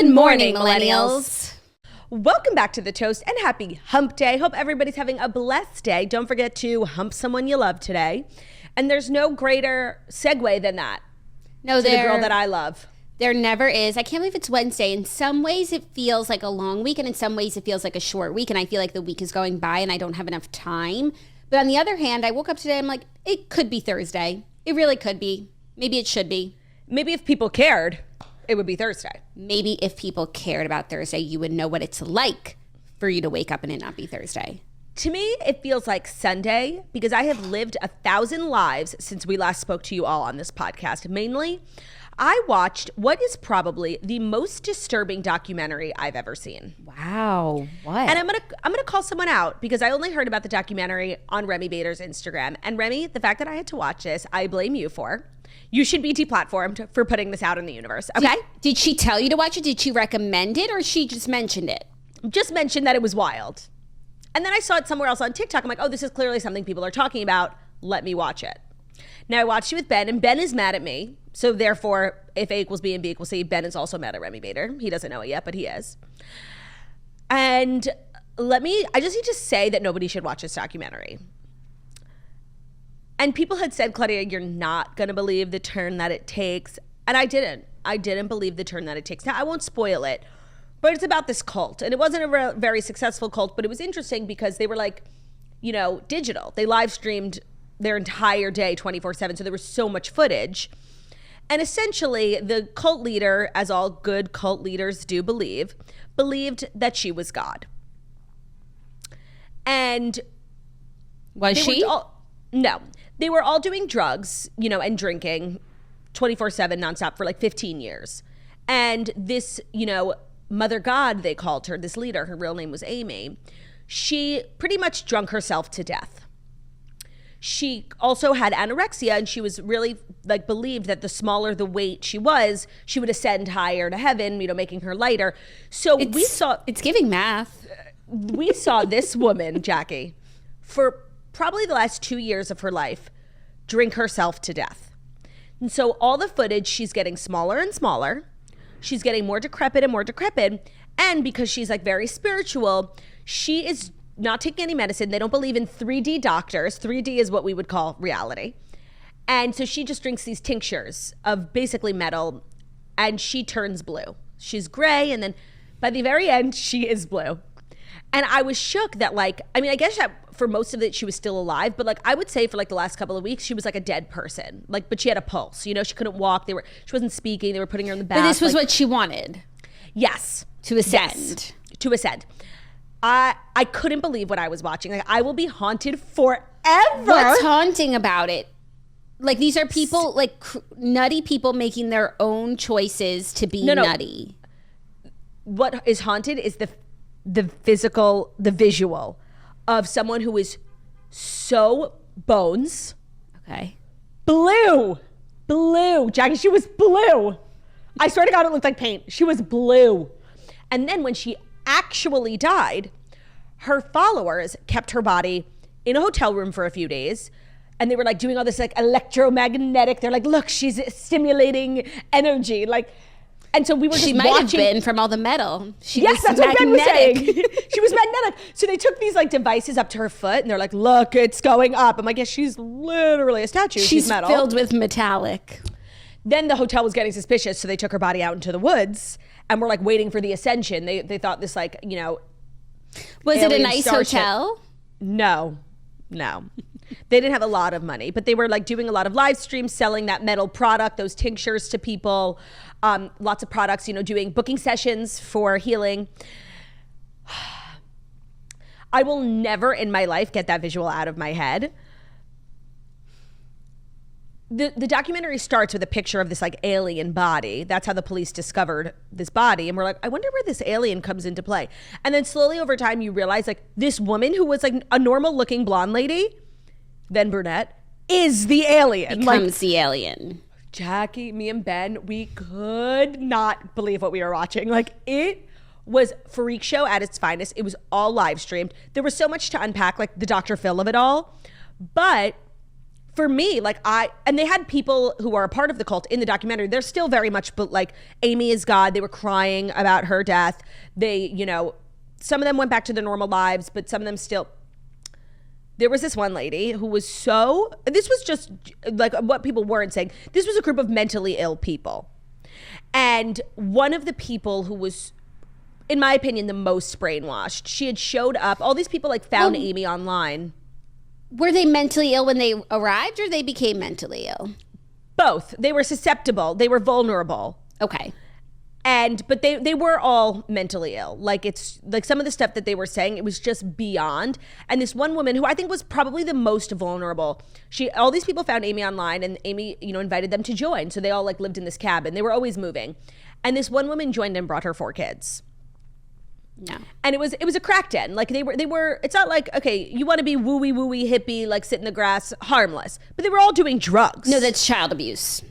Good morning, millennials. Welcome back to The Toast and happy hump day. Hope everybody's having a blessed day. Don't forget to hump someone you love today. And there's no greater segue than that. No, to the girl that I love. There never is. I can't believe it's Wednesday. In some ways, it feels like a long week, and in some ways, it feels like a short week, and I feel like the week is going by, and I don't have enough time. But on the other hand, I woke up today, I'm like, it could be Thursday. It really could be. Maybe it should be. Maybe if people cared, it would be Thursday. Maybe if people cared about Thursday, you would know what it's like for you to wake up and it not be Thursday. To me, it feels like Sunday because I have lived 1,000 lives since we last spoke to you all on this podcast. Mainly, I watched what is probably the most disturbing documentary I've ever seen. Wow, what? And I'm gonna call someone out because I only heard about the documentary on Remy Bader's Instagram. And Remy, the fact that I had to watch this, I blame you for. You should be deplatformed for putting this out in the universe. Okay? Did she tell you to watch it? Did she recommend it, or she just mentioned it? Just mentioned that it was wild. And then I saw it somewhere else on TikTok. I'm like, oh, this is clearly something people are talking about. Let me watch it. Now I watched it with Ben, and Ben is mad at me. So therefore, if A equals B and B equals C, Ben is also mad at Remy Bader. He doesn't know it yet, but he is. And I just need to say that nobody should watch this documentary. And people had said, Claudia, you're not going to believe the turn that it takes. And I didn't. I didn't believe the turn that it takes. Now, I won't spoil it, but it's about this cult. And it wasn't a very successful cult, but it was interesting because they were like, digital. They live streamed their entire day 24/7. So there was so much footage. And essentially, the cult leader, as all good cult leaders do believed that she was God. And was she? No. They were all doing drugs, and drinking 24/7 nonstop for like 15 years. And this, Mother God, they called her, this leader, her real name was Amy. She pretty much drunk herself to death. She also had anorexia, and she was really believed that the smaller the weight she would ascend higher to heaven, making her lighter. So it's giving math. We saw this woman, Jackie, for probably the last 2 years of her life, drink herself to death. And so all the footage, she's getting smaller and smaller. She's getting more decrepit and more decrepit. And because she's very spiritual, she is not taking any medicine. They don't believe in 3D doctors. 3D is what we would call reality. And so she just drinks these tinctures of basically metal, and she turns blue. She's gray, and then by the very end, she is blue. And I was shook that I guess that for most of it, she was still alive. But I would say for the last couple of weeks, she was a dead person. But she had a pulse. She couldn't walk. She wasn't speaking. They were putting her in the bath. But this was what she wanted. Yes. To ascend. Yes. To ascend. I couldn't believe what I was watching. I will be haunted forever. What's haunting about it? These are people, nutty people making their own choices to be nutty. What is haunted is the visual of someone who is so bones. Okay. Blue. Jackie, she was blue. I swear to God, it looked like paint. She was blue. And then when she actually died, her followers kept her body in a hotel room for a few days. And they were doing all this electromagnetic. They're look, she's stimulating energy. And so we were she might have been from all the metal. Yes, that's what Ben was saying. She was magnetic. So they took these devices up to her foot, and they're look, it's going up. I'm yes, she's literally a statue. She's metal. Filled with metallic. Then the hotel was getting suspicious, so they took her body out into the woods, and were waiting for the ascension. They thought this Was it a nice hotel? No. They didn't have a lot of money, but they were doing a lot of live streams, selling that metal product, those tinctures to people, lots of products, doing booking sessions for healing. I will never in my life get that visual out of my head. The documentary starts with a picture of this alien body. That's how the police discovered this body. And we're I wonder where this alien comes into play. And then slowly over time, you realize this woman who was a normal looking blonde lady, then brunette, is the alien. Becomes the alien. Jackie, me and Ben, we could not believe what we were watching. It was freak show at its finest. It was all live streamed. There was so much to unpack, the Dr. Phil of it all. But for me, like and they had people who are a part of the cult in the documentary. They're still very much, but like Amy is God. They were crying about her death. They, you know, some of them went back to their normal lives, but some of them still. There was this one lady who was this was just like what people weren't saying. This was a group of mentally ill people. And one of the people who was, in my opinion, the most brainwashed, she had showed up. All these people like found Amy online. Were they mentally ill when they arrived, or they became mentally ill? Both. They were susceptible. They were vulnerable. Okay. But they were all mentally ill. Like, it's like some of the stuff that they were saying, it was just beyond. And this one woman who I think was probably the most vulnerable, all these people found Amy online, and Amy, you know, invited them to join. So they all like lived in this cabin. They were always moving. And this one woman joined and brought her 4 kids. No. And it was a crack den. Like they were, it's not like, okay, you want to be wooey hippie, like sit in the grass, harmless. But they were all doing drugs. No, that's child abuse.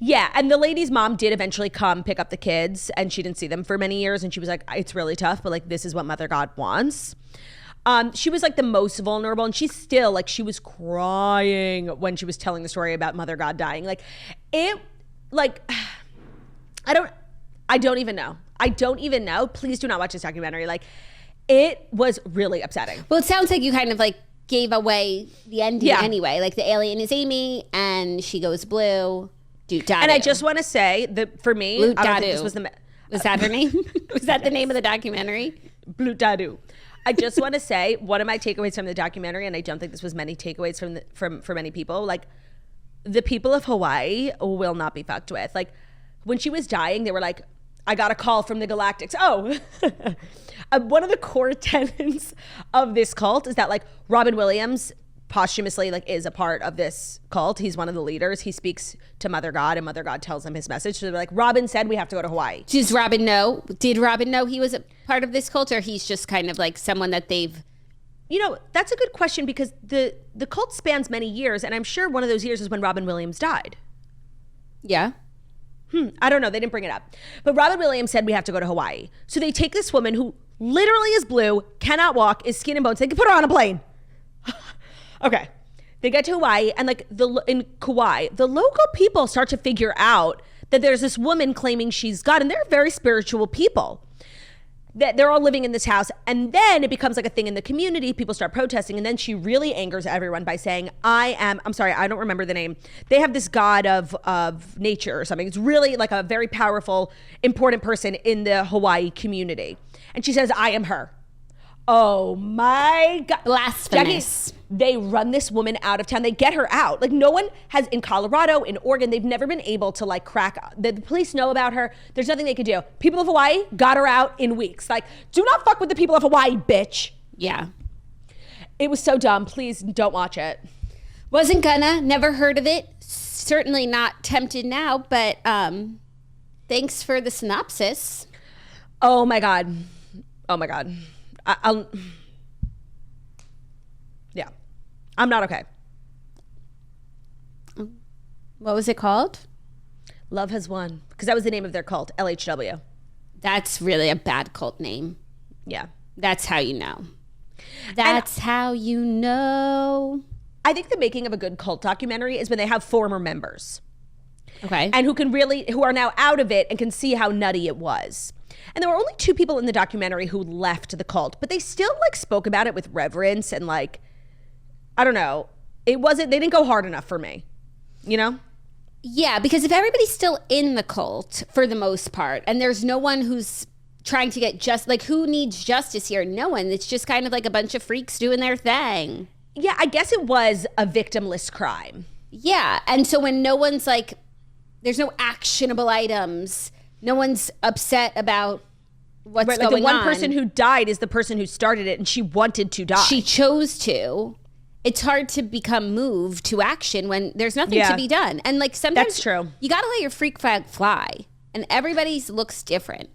Yeah, and the lady's mom did eventually come pick up the kids, and she didn't see them for many years, and she was like, it's really tough, but like this is what Mother God wants. She was like the most vulnerable, and she's still like, she was crying when she was telling the story about Mother God dying. Like it, like, I don't even know. I don't even know. Please do not watch this documentary. Like, it was really upsetting. Well, it sounds like you kind of like gave away the ending anyway. Like the alien is Amy, and she goes blue. And I just want to say that for me, I don't think this was was that her name? Was that the name of the documentary? Blue Dadu. I just want to say one of my takeaways from the documentary, and I don't think this was many takeaways from many people. Like, the people of Hawaii will not be fucked with. Like, when she was dying, they were like, I got a call from the Galactics. Oh, one of the core tenets of this cult is that like Robin Williams posthumously like is a part of this cult. He's one of the leaders. He speaks to Mother God, and Mother God tells him his message. So they're like, Robin said we have to go to Hawaii. Does Robin know? Did Robin know he was a part of this cult, or he's just kind of like someone that they've... You know, that's a good question, because the cult spans many years, and I'm sure one of those years is when Robin Williams died. Yeah. I don't know. They didn't bring it up. But Robin Williams said we have to go to Hawaii. So they take this woman who literally is blue, cannot walk, is skin and bones. They can put her on a plane. Okay. They get to Hawaii, and like in Kauai, the local people start to figure out that there's this woman claiming she's God, and they're very spiritual people. That they're all living in this house, and then it becomes like a thing in the community. People start protesting, and then she really angers everyone by saying, I'm sorry, I don't remember the name. They have this god of nature or something. It's really like a very powerful, important person in the Hawaii community. And she says, I am her. Oh my God. Blasphemous. Jackie, they run this woman out of town. They get her out. Like, no one has, in Colorado, in Oregon, they've never been able to like crack. The police know about her. There's nothing they could do. People of Hawaii got her out in weeks. Like, do not fuck with the people of Hawaii, bitch. Yeah. It was so dumb. Please don't watch it. Wasn't gonna. Never heard of it. Certainly not tempted now, but thanks for the synopsis. Oh my God. Oh my God. Yeah, I'm not okay. What was it called? Love Has Won, because that was the name of their cult, LHW. That's really a bad cult name. Yeah. That's how you know. That's how you know. I think the making of a good cult documentary is when they have former members. Okay. And who are now out of it and can see how nutty it was. And there were only 2 people in the documentary who left the cult, but they still like spoke about it with reverence and like, I don't know. They didn't go hard enough for me, you know? Yeah, because if everybody's still in the cult for the most part, and there's no one who's trying to get who needs justice here? No one. It's just kind of like a bunch of freaks doing their thing. Yeah, I guess it was a victimless crime. Yeah, and so when no one's like, there's no actionable items, no one's upset about what's going on. The one person who died is the person who started it, and she wanted to die. She chose to. It's hard to become moved to action when there's nothing to be done. And like sometimes that's true. You got to let your freak flag fly, and everybody's looks different.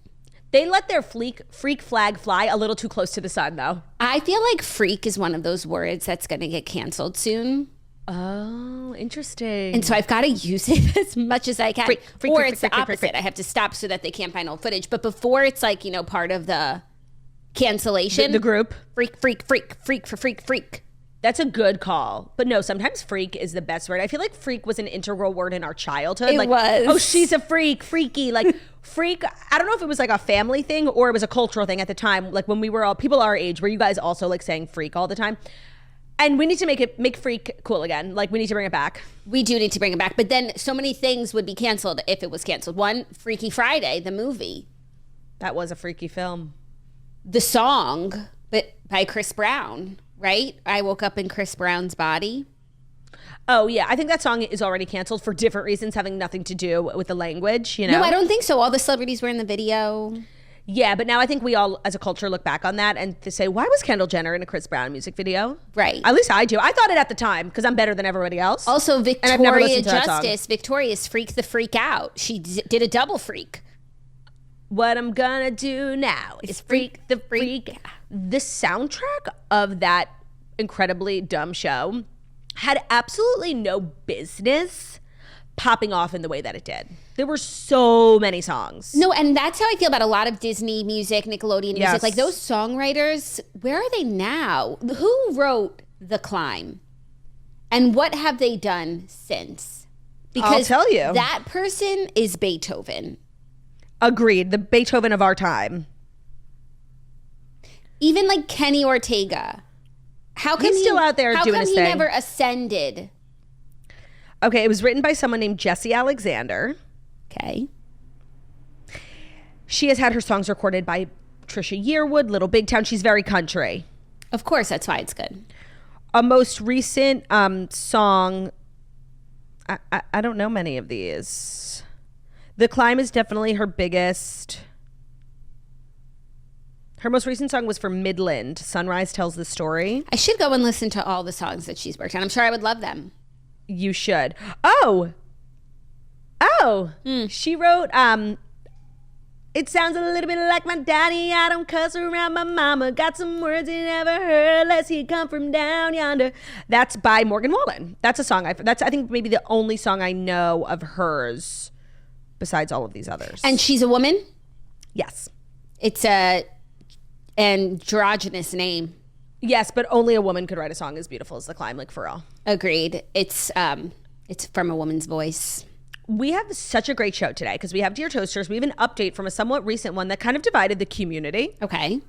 They let their freak flag fly a little too close to the sun, though. I feel like freak is one of those words that's going to get canceled soon. Oh, interesting. And so I've got to use it as much as I can. Or it's the opposite. Freak. I have to stop so that they can't find old footage. But before it's like, part of the cancellation. The group. Freak. That's a good call. But no, sometimes freak is the best word. I feel like freak was an integral word in our childhood. It was. Oh, she's a freak, freaky. Like freak, I don't know if it was like a family thing or it was a cultural thing at the time. Like when we were all, people our age, were you guys also like saying freak all the time? And we need to make freak cool again. Like we need to bring it back. We do need to bring it back. But then so many things would be canceled if it was canceled. One, Freaky Friday, the movie. That was a freaky film. The song, but by Chris Brown. Right? I woke up in Chris Brown's body. Oh, yeah. I think that song is already canceled for different reasons, having nothing to do with the language, you know? No, I don't think so. All the celebrities were in the video. Yeah, but now I think we all, as a culture, look back on that and to say, why was Kendall Jenner in a Chris Brown music video? Right. At least I do. I thought it at the time because I'm better than everybody else. Also, I've never Victoria listened to that Justice, Victoria's Freak the Freak Out. She did a double freak. What I'm gonna do now is freak the freak. The soundtrack of that incredibly dumb show had absolutely no business popping off in the way that it did. There were so many songs. No, and that's how I feel about a lot of Disney music, Nickelodeon music. Yes. Like those songwriters, where are they now? Who wrote The Climb? And what have they done since? Because I'll tell you. That person is Beethoven. Agreed. The Beethoven of our time. Even like Kenny Ortega. How come He's still out there doing his thing. How come he never ascended? Okay, it was written by someone named Jessie Alexander. Okay. She has had her songs recorded by Trisha Yearwood, Little Big Town. She's very country. Of course, that's why it's good. A most recent song, I don't know many of these. The Climb is definitely her biggest. Her most recent song was for Midland. Sunrise Tells the Story. I should go and listen to all the songs that she's worked on. I'm sure I would love them. You should. Oh. She wrote, it sounds a little bit like my daddy. I don't cuss around my mama. Got some words you never heard unless he come from down yonder. That's by Morgan Wallen. That's a song. That's I think maybe the only song I know of hers besides all of these others. And she's a woman? Yes. It's a androgynous name. Yes, but only a woman could write a song as beautiful as The Climb, like for real. Agreed. It's from a woman's voice. We have such a great show today because we have Dear Toasters. We have an update from a somewhat recent one that kind of divided the community. Okay.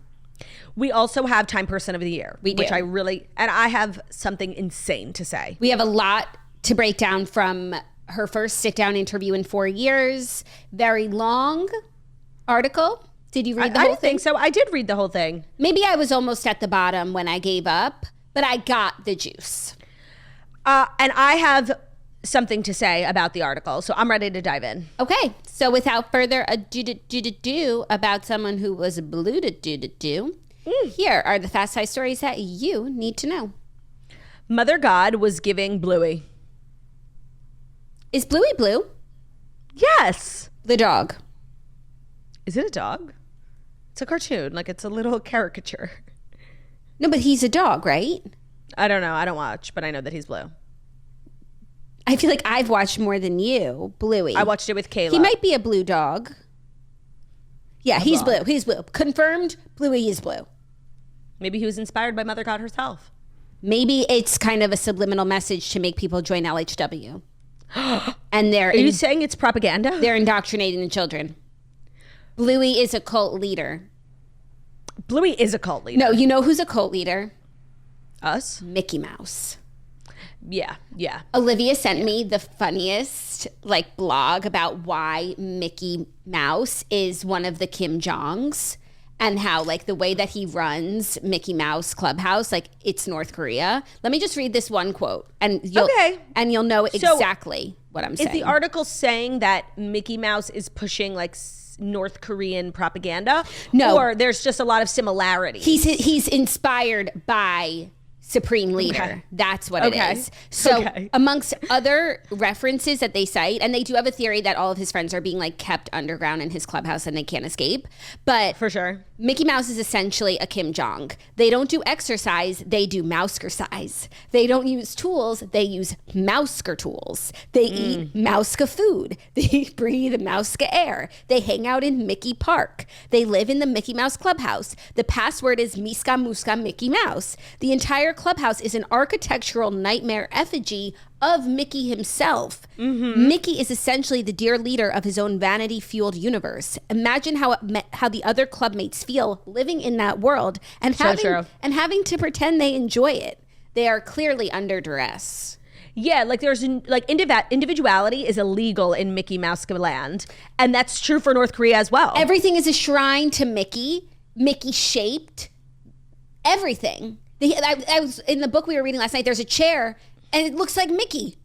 We also have Time Person of the Year. We do. Which I have something insane to say. We have a lot to break down from her first sit-down interview in 4 years. Very long article. Did you read the whole thing? I think so. I did read the whole thing. Maybe I was almost at the bottom when I gave up, but I got the juice. And I have something to say about the article, so I'm ready to dive in. Okay, so without further ado about someone who was blue here are the fast side stories that you need to know. Mother God was giving Bluey. Is Bluey blue? Yes. The dog. Is it a dog? It's a cartoon, like it's a little caricature. No, but he's a dog, right? I don't know. I don't watch, but I know that he's blue. I feel like I've watched more than you, Bluey. I watched it with Kayla. He might be a blue dog. Yeah, he's blue. He's blue. Confirmed, Bluey is blue. Maybe he was inspired by Mother God herself. Maybe it's kind of a subliminal message to make people join LHW. And Are you saying it's propaganda? They're indoctrinating the children. Bluey is a cult leader. Bluey is a cult leader. No, you know who's a cult leader? Us? Mickey Mouse. Yeah. Olivia sent me the funniest blog about why Mickey Mouse is one of the Kim Jongs and how the way that he runs Mickey Mouse Clubhouse, it's North Korea. Let me just read this one quote and you'll know exactly what I'm saying. Is the article saying that Mickey Mouse is pushing North Korean propaganda? No. Or there's just a lot of similarities? He's inspired by Supreme Leader. Okay. That's what it is. So amongst other references that they cite, and they do have a theory that all of his friends are being kept underground in his clubhouse and they can't escape. But for sure, Mickey Mouse is essentially a Kim Jong. They don't do exercise, they do mousker-size. They don't use tools, they use mousker tools. They eat mouska food. They breathe mouska air. They hang out in Mickey Park. They live in the Mickey Mouse Clubhouse. The password is Miska Muska Mickey Mouse. The entire clubhouse is an architectural nightmare effigy of Mickey himself. Mickey is essentially the dear leader of his own vanity-fueled universe. Imagine how the other clubmates feel living in that world and having to pretend they enjoy it. They are clearly under duress. Yeah, like there's like individuality is illegal in Mickey Mouse land, and that's true for North Korea as well. Everything is a shrine to Mickey, Mickey-shaped, everything. I was in the book we were reading last night. There's a chair, and it looks like Mickey.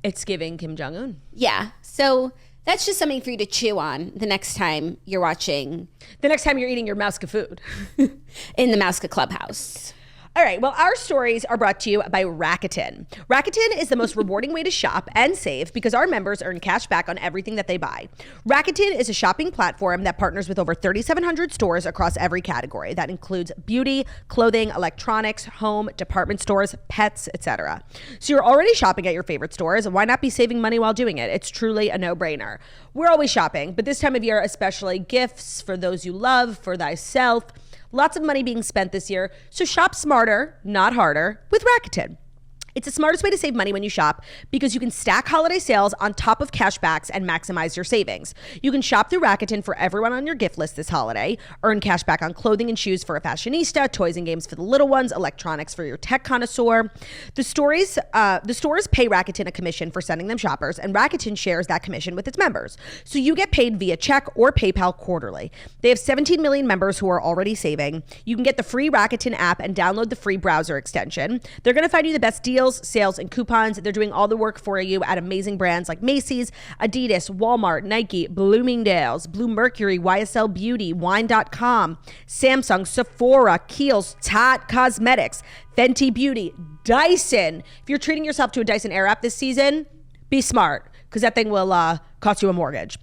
It's giving Kim Jong-un. Yeah, so that's just something for you to chew on the next time you're watching. The next time you're eating your Mouska food. In the Mouska Clubhouse. All right, well, our stories are brought to you by Rakuten. Rakuten is the most rewarding way to shop and save because our members earn cash back on everything that they buy. Rakuten is a shopping platform that partners with over 3,700 stores across every category. That includes beauty, clothing, electronics, home, department stores, pets, etc. So you're already shopping at your favorite stores. Why not be saving money while doing it? It's truly a no-brainer. We're always shopping, but this time of year, especially gifts for those you love, for thyself. Lots of money being spent this year, so shop smarter, not harder, with Rakuten. It's the smartest way to save money when you shop because you can stack holiday sales on top of cashbacks and maximize your savings. You can shop through Rakuten for everyone on your gift list this holiday, earn cash back on clothing and shoes for a fashionista, toys and games for the little ones, electronics for your tech connoisseur. The stores pay Rakuten a commission for sending them shoppers, and Rakuten shares that commission with its members. So you get paid via check or PayPal quarterly. They have 17 million members who are already saving. You can get the free Rakuten app and download the free browser extension. They're going to find you the best deals, sales, and coupons. They're doing all the work for you at amazing brands like Macy's, Adidas, Walmart, Nike, Bloomingdale's, Blue Mercury, YSL Beauty, Wine.com, Samsung, Sephora, Kiehl's, Tarte Cosmetics, Fenty Beauty, Dyson. If you're treating yourself to a Dyson Airwrap this season, be smart because that thing will cost you a mortgage.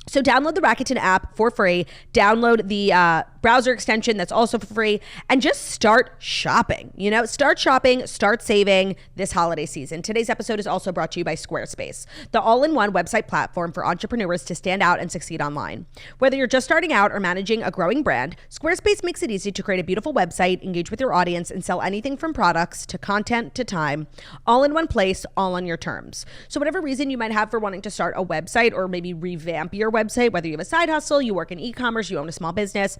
So download the Rakuten app for free, download the browser extension that's also for free, and just start shopping. Start shopping, start saving this holiday season. Today's episode is also brought to you by Squarespace, the all-in-one website platform for entrepreneurs to stand out and succeed online. Whether you're just starting out or managing a growing brand, Squarespace makes it easy to create a beautiful website, engage with your audience, and sell anything from products to content to time, all in one place, all on your terms. So whatever reason you might have for wanting to start a website or maybe revamp your website, whether you have a side hustle, you work in e-commerce, you own a small business,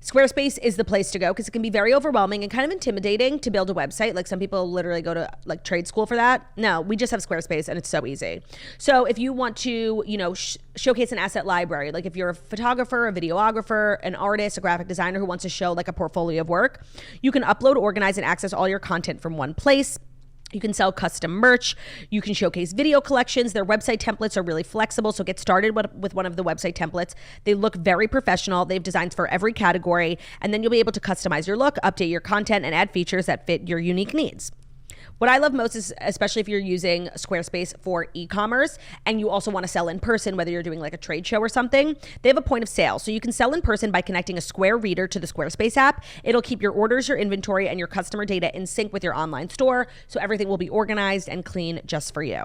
Squarespace is the place to go because it can be very overwhelming and kind of intimidating to build a website. Like some people literally go to like trade school for that. No, we just have Squarespace and it's so easy. So if you want to, showcase an asset library, like if you're a photographer, a videographer, an artist, a graphic designer who wants to show like a portfolio of work, you can upload, organize, and access all your content from one place. You can sell custom merch. You can showcase video collections. Their website templates are really flexible, so get started with one of the website templates. They look very professional. They have designs for every category, and then you'll be able to customize your look, update your content, and add features that fit your unique needs. What I love most is, especially if you're using Squarespace for e-commerce and you also want to sell in person, whether you're doing like a trade show or something, they have a point of sale. So you can sell in person by connecting a Square reader to the Squarespace app. It'll keep your orders, your inventory, and your customer data in sync with your online store. So everything will be organized and clean just for you.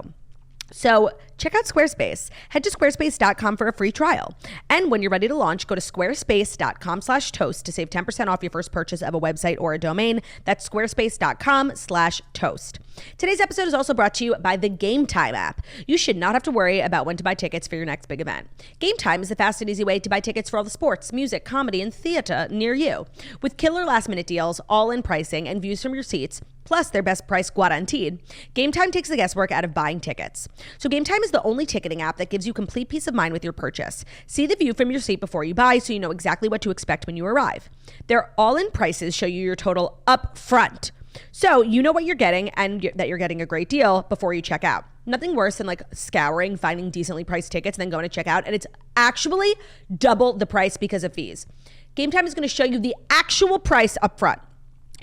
So check out Squarespace. Head to squarespace.com for a free trial. And when you're ready to launch, go to squarespace.com/toast to save 10% off your first purchase of a website or a domain. That's squarespace.com/toast. Today's episode is also brought to you by the Game Time app. You should not have to worry about when to buy tickets for your next big event. Game Time is the fast and easy way to buy tickets for all the sports, music, comedy, and theater near you. With killer last-minute deals, all-in pricing, and views from your seats, plus their best price guaranteed, Game Time takes the guesswork out of buying tickets. So Game Time is the only ticketing app that gives you complete peace of mind with your purchase. See the view from your seat before you buy so you know exactly what to expect when you arrive. Their all-in prices show you your total up front. So you know what you're getting and that you're getting a great deal before you check out. Nothing worse than like scouring, finding decently priced tickets, and then going to check out, and it's actually double the price because of fees. Game Time is going to show you the actual price up front.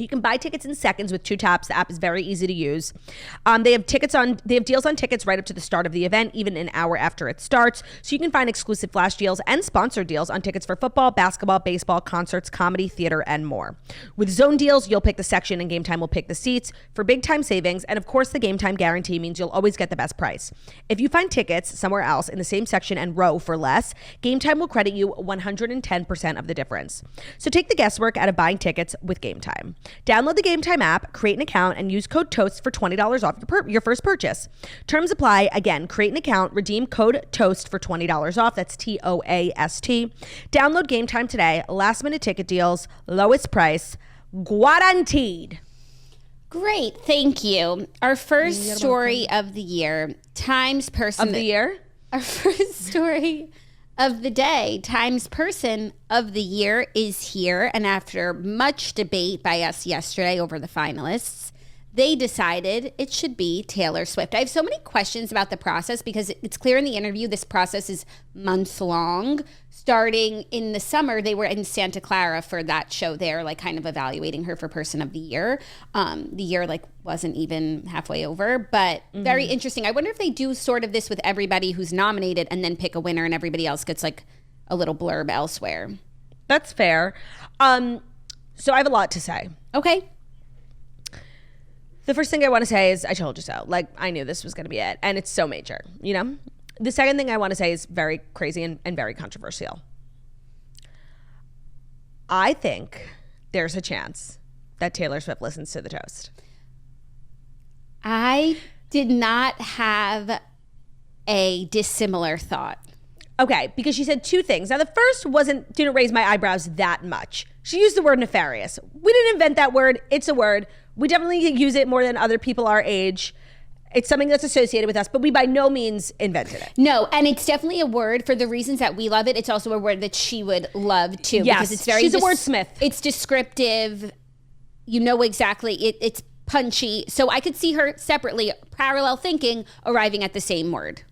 You can buy tickets in seconds with 2 taps. The app is very easy to use. They have deals on tickets right up to the start of the event, even an hour after it starts. So you can find exclusive flash deals and sponsored deals on tickets for football, basketball, baseball, concerts, comedy, theater, and more. With zone deals, you'll pick the section and Game Time will pick the seats for big time savings. And of course, the Game Time guarantee means you'll always get the best price. If you find tickets somewhere else in the same section and row for less, Game Time will credit you 110% of the difference. So take the guesswork out of buying tickets with Game Time. Download the Game Time app, create an account, and use code TOAST for $20 off your first purchase. Terms apply. Again, create an account, redeem code TOAST for $20 off. That's TOAST. Download Game Time today. Last minute ticket deals, lowest price, guaranteed. Great, thank you. Our first story of the year, Times Person of the year. Our first story of the day, Times Person of the Year is here. And after much debate by us yesterday over the finalists, they decided it should be Taylor Swift. I have so many questions about the process because it's clear in the interview this process is months long. Starting in the summer, they were in Santa Clara for that show there, like kind of evaluating her for Person of the Year. The year like wasn't even halfway over, but very interesting. I wonder if they do sort of this with everybody who's nominated and then pick a winner and everybody else gets like a little blurb elsewhere. That's fair. So I have a lot to say. Okay. The first thing I want to say is I told you so. Like, I knew this was going to be it. And it's so major, you know? The second thing I want to say is very crazy and very controversial. I think there's a chance that Taylor Swift listens to the toast. I did not have a dissimilar thought. Okay, because she said two things. Now, the first didn't raise my eyebrows that much. She used the word nefarious. We didn't invent that word. It's a word. We definitely use it more than other people our age. It's something that's associated with us, but we by no means invented it. No, and it's definitely a word for the reasons that we love it. It's also a word that she would love too. Yes, because it's very she's a wordsmith. It's descriptive. You know exactly. It's punchy. So I could see her separately, parallel thinking, arriving at the same word.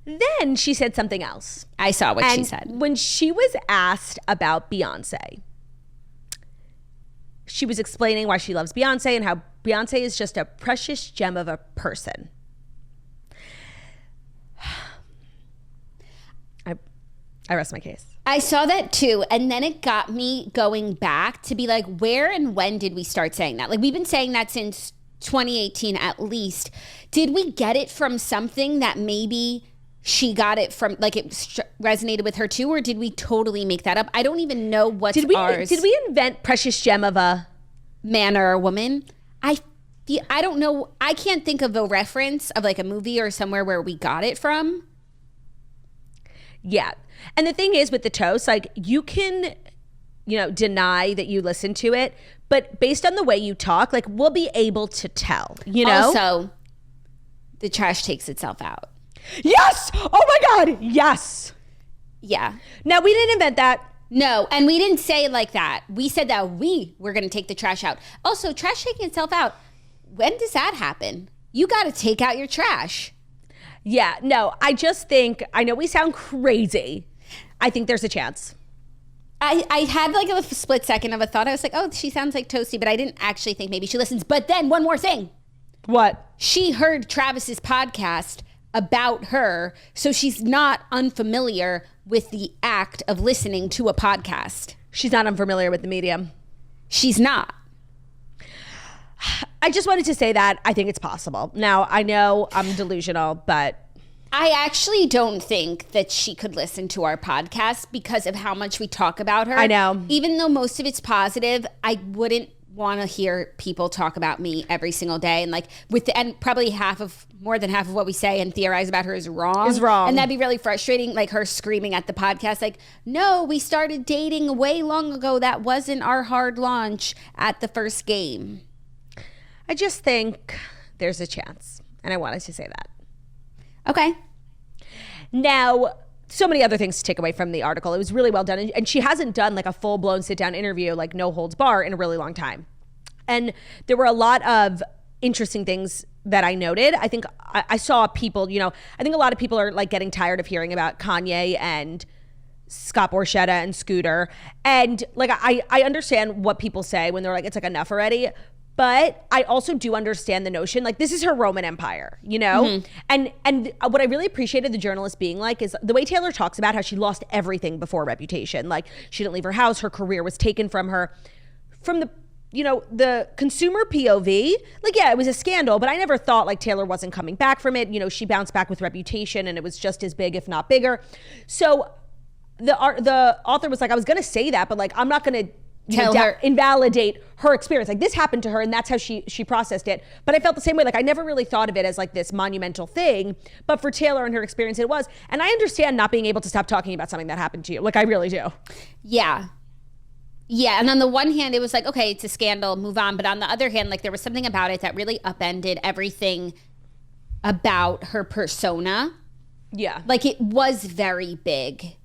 Then she said something else. I saw what she said. When she was asked about Beyonce, she was explaining why she loves Beyonce and how Beyonce is just a precious gem of a person. I rest my case. I saw that too. And then it got me going back to be like, where and when did we start saying that? Like, we've been saying that since 2018 at least. Did we get it from something that maybe she got it from, like it resonated with her too, or did we totally make that up? I don't even know what's ours. Did we invent precious gem of a man or a woman? I don't know. I can't think of a reference of like a movie or somewhere where we got it from. Yeah. And the thing is with the toast, like you can, deny that you listen to it, but based on the way you talk, like we'll be able to tell, Also, the trash takes itself out. Yes! Oh my God! Yes! Yeah. No, we didn't invent that. No, and we didn't say it like that. We said that we were going to take the trash out. Also, trash taking itself out. When does that happen? You got to take out your trash. Yeah, no, I just think, I know we sound crazy. I think there's a chance. I had like a split second of a thought. I was like, oh, she sounds like Toasty, but I didn't actually think maybe she listens. But then one more thing. What? She heard Travis's podcast about her, so she's not unfamiliar with the act of listening to a podcast. She's not unfamiliar with the medium. She's not. I just wanted to say that I think it's possible. Now, I know I'm delusional, but I actually don't think that she could listen to our podcast because of how much we talk about her. I know. Even though most of it's positive, I wouldn't want to hear people talk about me every single day, and like and probably more than half of what we say and theorize about her is wrong. And that'd be really frustrating, like her screaming at the podcast like, no, we started dating way long ago. That wasn't our hard launch at the first game. I just think there's a chance, and I wanted to say that. Okay. Now, so many other things to take away from the article. It was really well done. And she hasn't done like a full-blown sit-down interview, like no holds bar, in a really long time. And there were a lot of interesting things that I noted. I think I saw people, I think a lot of people are like getting tired of hearing about Kanye and Scott Borchetta and Scooter. And like, I understand what people say when they're like, it's like enough already. But I also do understand the notion, like this is her Roman Empire, Mm-hmm. And what I really appreciated the journalist being like is the way Taylor talks about how she lost everything before Reputation. Like she didn't leave her house, her career was taken from her. From the consumer POV, like, yeah, it was a scandal, but I never thought like Taylor wasn't coming back from it. She bounced back with Reputation and it was just as big, if not bigger. So the author was like, I was going to say that, but like, I'm not going to invalidate her experience. Like, this happened to her and that's how she processed it. But I felt the same way. Like, I never really thought of it as like this monumental thing, but for Taylor and her experience, it was. And I understand not being able to stop talking about something that happened to you. Like, I really do. Yeah. Yeah, and on the one hand, it was like, okay, it's a scandal, move on. But on the other hand, like, there was something about it that really upended everything about her persona. Yeah. Like, it was very big.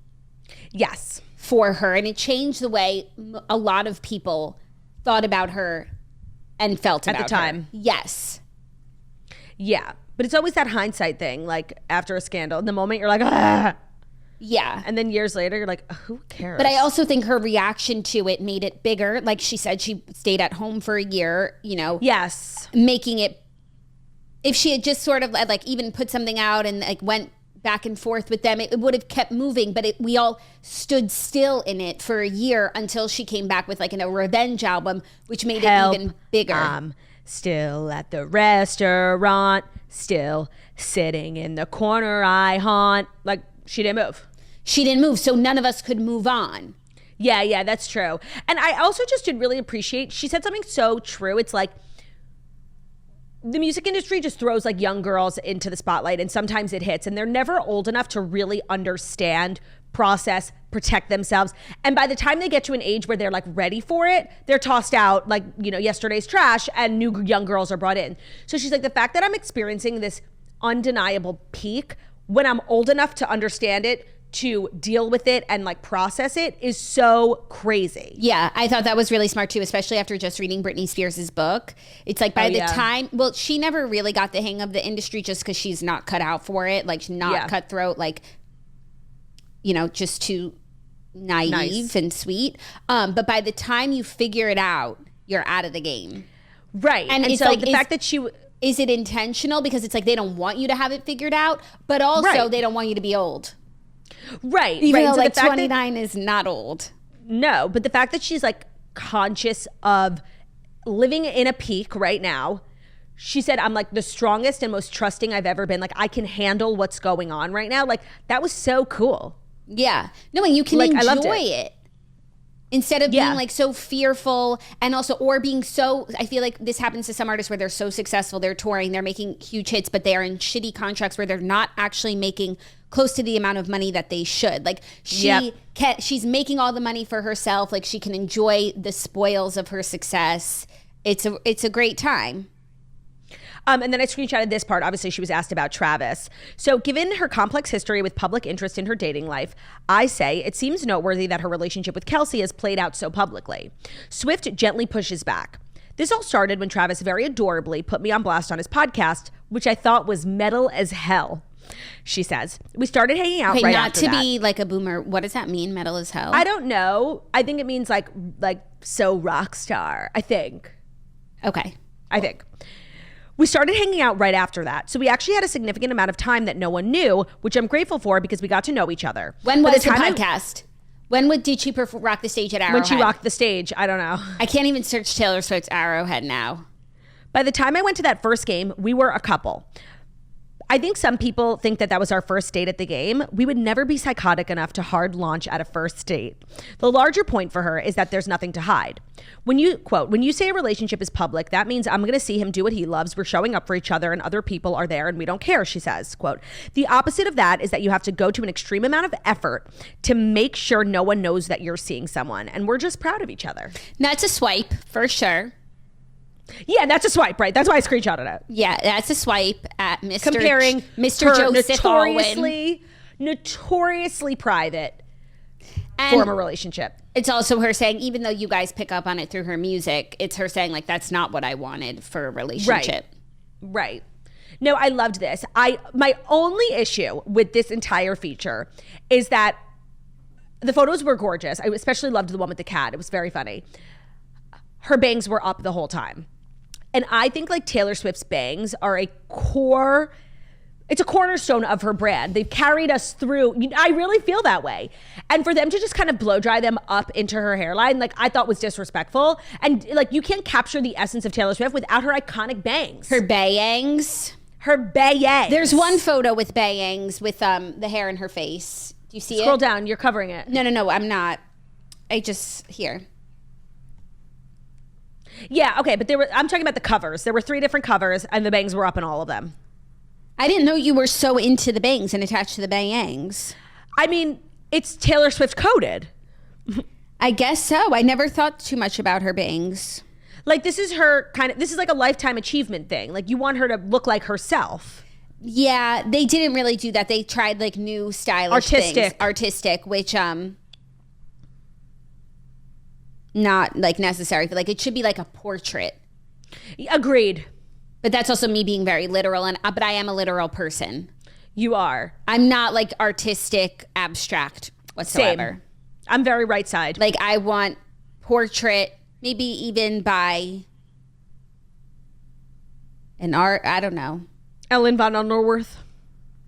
Yes. For her. And it changed the way a lot of people thought about her and felt about her. At the time. Yes. Yeah. But it's always that hindsight thing, like, after a scandal. In the moment, you're like, ah. Yeah. And then years later, you're like, who cares? But I also think her reaction to it made it bigger. Like she said, she stayed at home for a year, you know. Yes. Making it, if she had just sort of like even put something out and like went back and forth with them, it would have kept moving. But we all stood still in it for a year until she came back with like a revenge album, which made it even bigger. I'm still at the restaurant, still sitting in the corner I haunt. Like, she didn't move. She didn't move, so none of us could move on. Yeah, that's true. And I also just did really appreciate, she said something so true. It's like, the music industry just throws like young girls into the spotlight and sometimes it hits and they're never old enough to really understand, process, protect themselves. And by the time they get to an age where they're like ready for it, they're tossed out like, you know, yesterday's trash and new young girls are brought in. So she's like, the fact that I'm experiencing this undeniable peak when I'm old enough to understand it, to deal with it and like process it is so crazy. Yeah, I thought that was really smart too, especially after just reading Britney Spears' book. It's like by the time, well, she never really got the hang of the industry just because she's not cut out for it. Like, she's not cutthroat, like, you know, just too naive and sweet. But by the time you figure it out, you're out of the game. Right. And it's so like the fact that she... Is it intentional? Because it's like they don't want you to have it figured out, but also they don't want you to be old. Right. Even though so like 29 is not old. No, but the fact that she's like conscious of living in a peak right now. She said, I'm like the strongest and most trusting I've ever been. Like, I can handle what's going on right now. Like, that was so cool. Yeah. No, and you can like, enjoy it. Instead of being like so fearful and also, or being so, I feel like this happens to some artists where they're so successful, they're touring, they're making huge hits, but they are in shitty contracts where they're not actually making close to the amount of money that they should. Like she's making all the money for herself. Like she can enjoy the spoils of her success. It's a great time. And then I screenshotted this part. Obviously, she was asked about Travis. So given her complex history with public interest in her dating life, I say it seems noteworthy that her relationship with Kelsey has played out so publicly. Swift gently pushes back. This all started when Travis very adorably put me on blast on his podcast, which I thought was metal as hell. She says, we started hanging out right after that. Not to be like a boomer, what does that mean, metal as hell? I don't know. I think it means like so rock star, I think. Okay. I think. We started hanging out right after that. So we actually had a significant amount of time that no one knew, which I'm grateful for because we got to know each other. When was the podcast? When did she rock the stage at Arrowhead? When she rocked the stage, I don't know. I can't even search Taylor Swift's Arrowhead now. By the time I went to that first game, we were a couple. I think some people think that was our first date at the game. We would never be psychotic enough to hard launch at a first date. The larger point for her is that there's nothing to hide. When you, quote, when you say a relationship is public, that means I'm going to see him do what he loves. We're showing up for each other and other people are there and we don't care, she says, quote. The opposite of that is that you have to go to an extreme amount of effort to make sure no one knows that you're seeing someone. And we're just proud of each other. That's a swipe for sure. Yeah, that's a swipe, right? That's why I screenshotted it. Yeah, that's a swipe at Mr. Comparing Mr. Joseph notoriously private former relationship. It's also her saying, even though you guys pick up on it through her music, it's her saying like, that's not what I wanted for a relationship. Right. No, I loved this. My only issue with this entire feature is that the photos were gorgeous. I especially loved the one with the cat. It was very funny. Her bangs were up the whole time. And I think like Taylor Swift's bangs are it's a cornerstone of her brand. They've carried us through. I really feel that way. And for them to just kind of blow dry them up into her hairline, like I thought was disrespectful. And like you can't capture the essence of Taylor Swift without her iconic bangs. Her bangs. There's one photo with bangs with the hair in her face. Do you see it? Scroll down. You're covering it. No, I'm not. Here. Yeah, okay, but I'm talking about the covers. There were 3 different covers, and the bangs were up in all of them. I didn't know you were so into the bangs and attached to the bangs. I mean, it's Taylor Swift coded. I guess so. I never thought too much about her bangs. Like, this is like a lifetime achievement thing. Like, you want her to look like herself. Yeah, they didn't really do that. They tried like new stylish things. Artistic, which not like necessary. But like it should be like a portrait. Agreed. But that's also me being very literal, but I am a literal person. You are. I'm not like artistic, abstract whatsoever. Same. I'm very right side. Like I want portrait, maybe even by an art. I don't know. Ellen von Unwerth.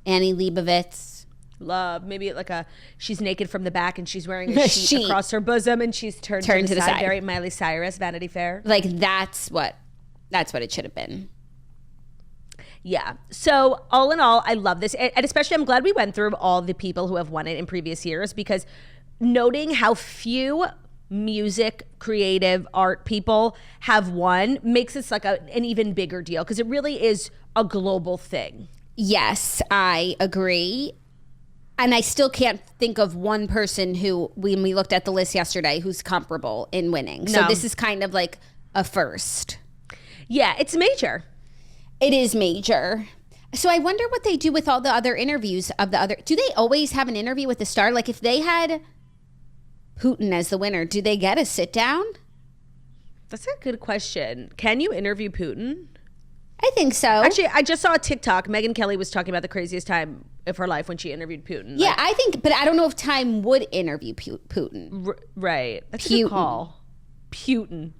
Annie Leibovitz. Love. Maybe like she's naked from the back and she's wearing a sheet across her bosom and she's turned to the side. Very Miley Cyrus, Vanity Fair. Like that's what it should have been. Yeah. So all in all, I love this. And especially I'm glad we went through all the people who have won it in previous years, because noting how few music, creative, art people have won makes this like an even bigger deal, because it really is a global thing. Yes, I agree. And I still can't think of one person who, when we looked at the list yesterday, who's comparable in winning. So this is kind of like a first. Yeah, it's major. It is major. So I wonder what they do with all the other interviews of the other. Do they always have an interview with the star? Like if they had Putin as the winner, do they get a sit down? That's a good question. Can you interview Putin? I think so. Actually, I just saw a TikTok. Megyn Kelly was talking about the craziest time of her life when she interviewed Putin. Yeah, I think, but I don't know if Time would interview Putin. Right. That's a good call. Putin.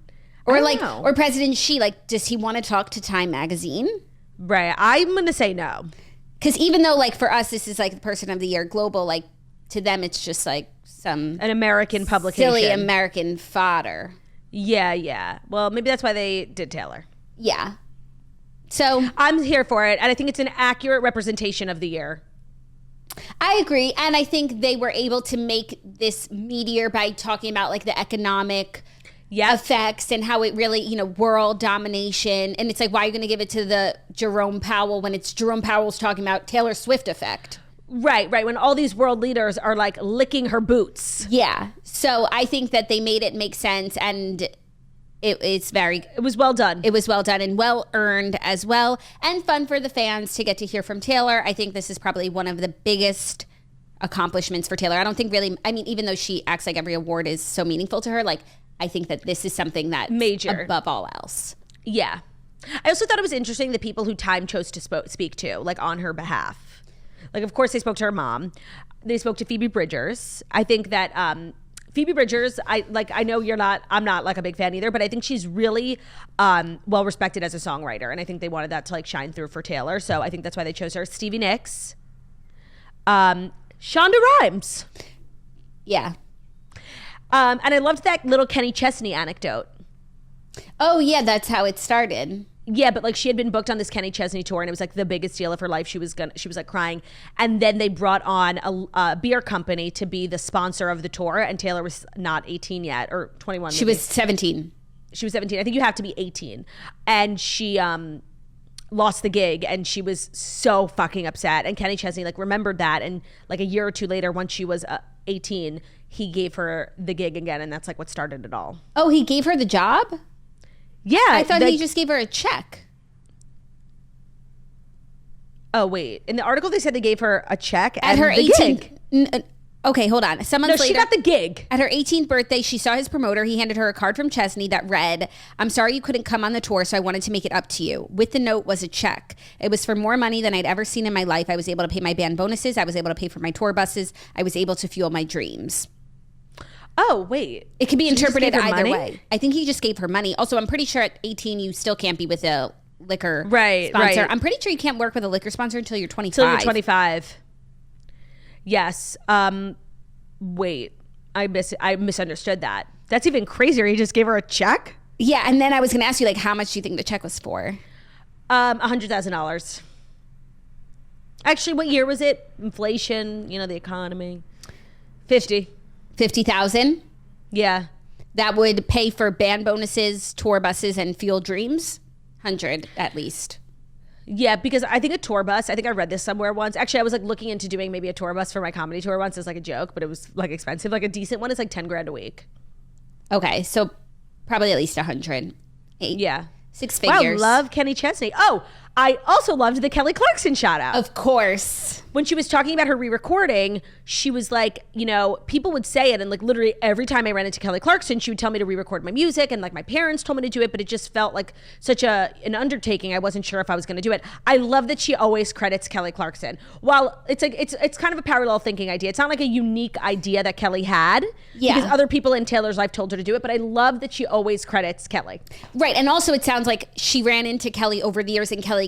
Or like, or President Xi, like, does he want to talk to Time magazine? Right. I'm going to say no. Because even though, like, for us, this is like the Person of the Year global, like, to them, it's just like an American publication. Silly American fodder. Yeah. Well, maybe that's why they did Taylor. Yeah. So I'm here for it. And I think it's an accurate representation of the year. I agree. And I think they were able to make this meteor by talking about like the economic effects and how it really, world domination. And it's like, why are you going to give it to the Jerome Powell when it's Jerome Powell's talking about Taylor Swift effect? Right. When all these world leaders are like licking her boots. Yeah. So I think that they made it make sense, and it was well done. It was well done and well earned as well, and fun for the fans to get to hear from Taylor. I think this is probably one of the biggest accomplishments for Taylor. I don't think really, even though she acts like every award is so meaningful to her, like I think that this is something that's major above all else. Yeah. I also thought it was interesting the people who Time chose to speak to, like on her behalf. Like, of course, they spoke to her mom. They spoke to Phoebe Bridgers. I think that Phoebe Bridgers, I know I'm not like a big fan either, but I think she's really well respected as a songwriter. And I think they wanted that to like shine through for Taylor. So I think that's why they chose her. Stevie Nicks. Shonda Rhimes. Yeah. And I loved that little Kenny Chesney anecdote. Oh, yeah, that's how it started. Yeah, but like she had been booked on this Kenny Chesney tour and it was like the biggest deal of her life. She was like crying. And then they brought on a beer company to be the sponsor of the tour. And Taylor was not 18 yet, or 21. She was 17. She was 17. I think you have to be 18. And she lost the gig and she was so fucking upset. And Kenny Chesney like remembered that. And like a year or two later, once she was 18, he gave her the gig again. And that's like what started it all. Oh, he gave her the job? Yeah. I thought he just gave her a check. Oh, wait. In the article, they said they gave her a check at her 18th. Okay, hold on. Some months later, she got the gig. At her 18th birthday, she saw his promoter. He handed her a card from Chesney that read, "I'm sorry you couldn't come on the tour, so I wanted to make it up to you." With the note was a check. It was for more money than I'd ever seen in my life. I was able to pay my band bonuses. I was able to pay for my tour buses. I was able to fuel my dreams. Oh, wait. It could be interpreted either way. I think he just gave her money. Also, I'm pretty sure at 18, you still can't be with a liquor sponsor. Right. I'm pretty sure you can't work with a liquor sponsor until you're 25. Until you're 25. Yes. Wait. I misunderstood that. That's even crazier. He just gave her a check? Yeah, and then I was going to ask you, like, how much do you think the check was for? $100,000. Actually, what year was it? Inflation, the economy. 50. 50,000? Yeah. That would pay for band bonuses, tour buses, and Fuel Dreams. 100 at least. Yeah, because I think a tour bus, I think I read this somewhere once. Actually, I was like looking into doing maybe a tour bus for my comedy tour once as like a joke, but it was like expensive. Like a decent one is like 10 grand a week. Okay, so probably at least 100. Yeah. 6 figures. Wow, love Kenny Chesney. Oh, I also loved the Kelly Clarkson shout out. Of course. When she was talking about her re-recording, she was like, you know, people would say it, and like literally every time I ran into Kelly Clarkson, she would tell me to re-record my music, and like my parents told me to do it, but it just felt like such an undertaking. I wasn't sure if I was going to do it. I love that she always credits Kelly Clarkson. While it's like it's kind of a parallel thinking idea. It's not like a unique idea that Kelly had, because other people in Taylor's life told her to do it, but I love that she always credits Kelly. Right, and also it sounds like she ran into Kelly over the years, and Kelly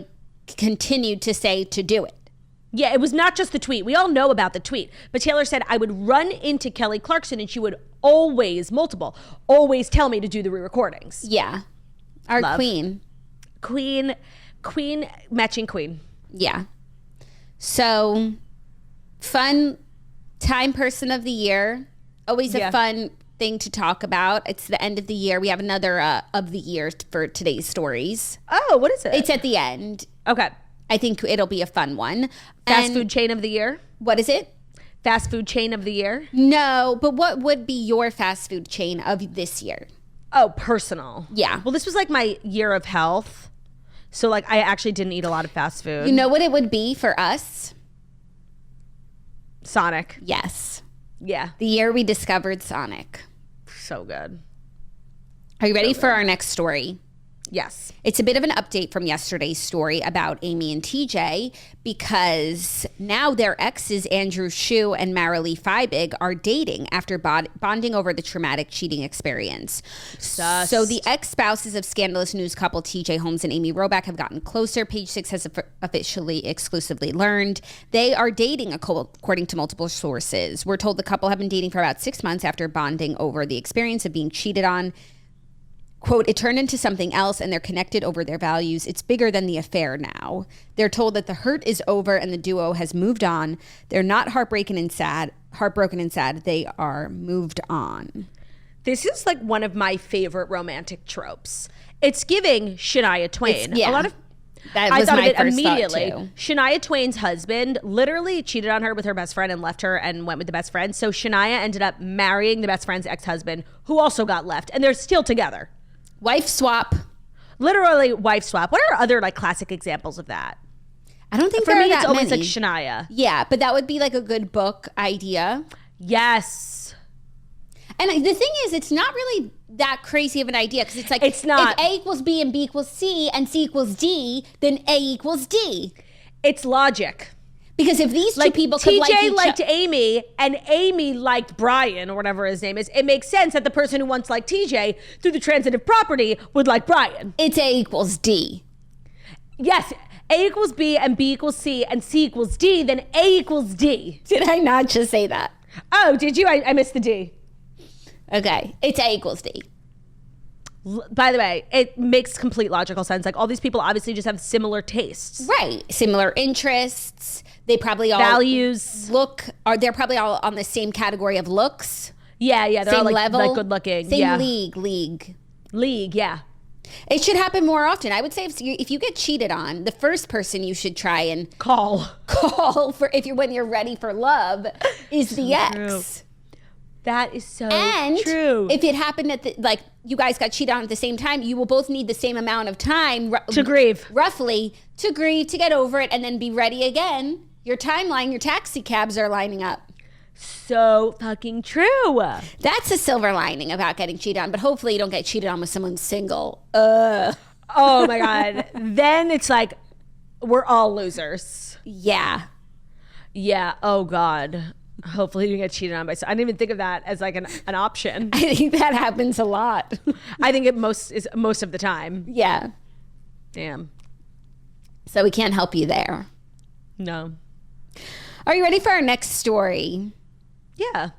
continued to say to do it. Yeah, it was not just the tweet. We all know about the tweet. But Taylor said, I would run into Kelly Clarkson and she would always tell me to do the re-recordings. Yeah. Our Love. Queen, matching queen. Yeah. So, fun time person of the year. Always a fun thing to talk about. It's the end of the year. We have another of the year for today's stories. Oh, what is it? It's at the end. Okay. I think it'll be a fun one. Fast food chain of the year? What is it? Fast food chain of the year? No, but what would be your fast food chain of this year? Oh, personal. Yeah. Well, this was like my year of health. So like I actually didn't eat a lot of fast food. You know what it would be for us? Sonic. Yes. Yeah. The year we discovered Sonic. So good. Are you ready for our next story? Yes. It's a bit of an update from yesterday's story about Amy and TJ, because now their exes, Andrew Shue and Marilee Fiebig, are dating after bonding over the traumatic cheating experience. Sus. So the ex-spouses of scandalous news couple TJ Holmes and Amy Robach have gotten closer. Page Six has officially exclusively learned they are dating, according to multiple sources. We're told the couple have been dating for about 6 months after bonding over the experience of being cheated on. Quote, it turned into something else and they're connected over their values. It's bigger than the affair now. They're told that the hurt is over and the duo has moved on. They're not heartbroken and sad. They are moved on. This is like one of my favorite romantic tropes. It's giving Shania Twain. Yeah. A lot of I thought of it first immediately. Thought too. Shania Twain's husband literally cheated on her with her best friend and left her and went with the best friend. So Shania ended up marrying the best friend's ex-husband, who also got left, and they're still together. Wife swap. Literally wife swap. What are other like classic examples of that? I don't think For there me, are it's that always many. like Shania. Yeah, but that would be like a good book idea. Yes. And the thing is, it's not really that crazy of an idea, because it's like, It's not. If A equals B and B equals C and C equals D, then A equals D. It's logic. Because if these two Like people could like TJ each liked Amy and Amy liked Brian or whatever his name is, it makes sense that the person who once liked TJ through the transitive property would like Brian. it's A equals D. Yes, A equals B and B equals C and C equals D, then A equals D. Did I not just say that? Oh, did you? I missed the D. Okay, it's A equals D. By the way, it makes complete logical sense. Like all these people obviously just have similar tastes. Right. Similar interests. They probably all Values. They're probably all on the same category of looks. Yeah, they're Same all like, level. like good looking. Same Yeah. league. Yeah. It should happen more often. I would say if you get cheated on, the first person you should try and Call for when you're ready for love is the ex. true. That is so And true. if it happened at you guys got cheated on at the same time, you will both need the same amount of time to grieve. roughly, to grieve, to get over it, and then be ready again. Your timeline, your taxi cabs are lining up. So fucking true. That's a silver lining about getting cheated on, but hopefully you don't get cheated on with someone single. Oh my God. Then it's like, we're all losers. Yeah. Yeah. Oh God. Hopefully you get cheated on by someone. I didn't even think of that as like an option. I think that happens a lot. I think it most of the time. Yeah. Damn. So we can't help you there. No. Are you ready for our next story? Yeah.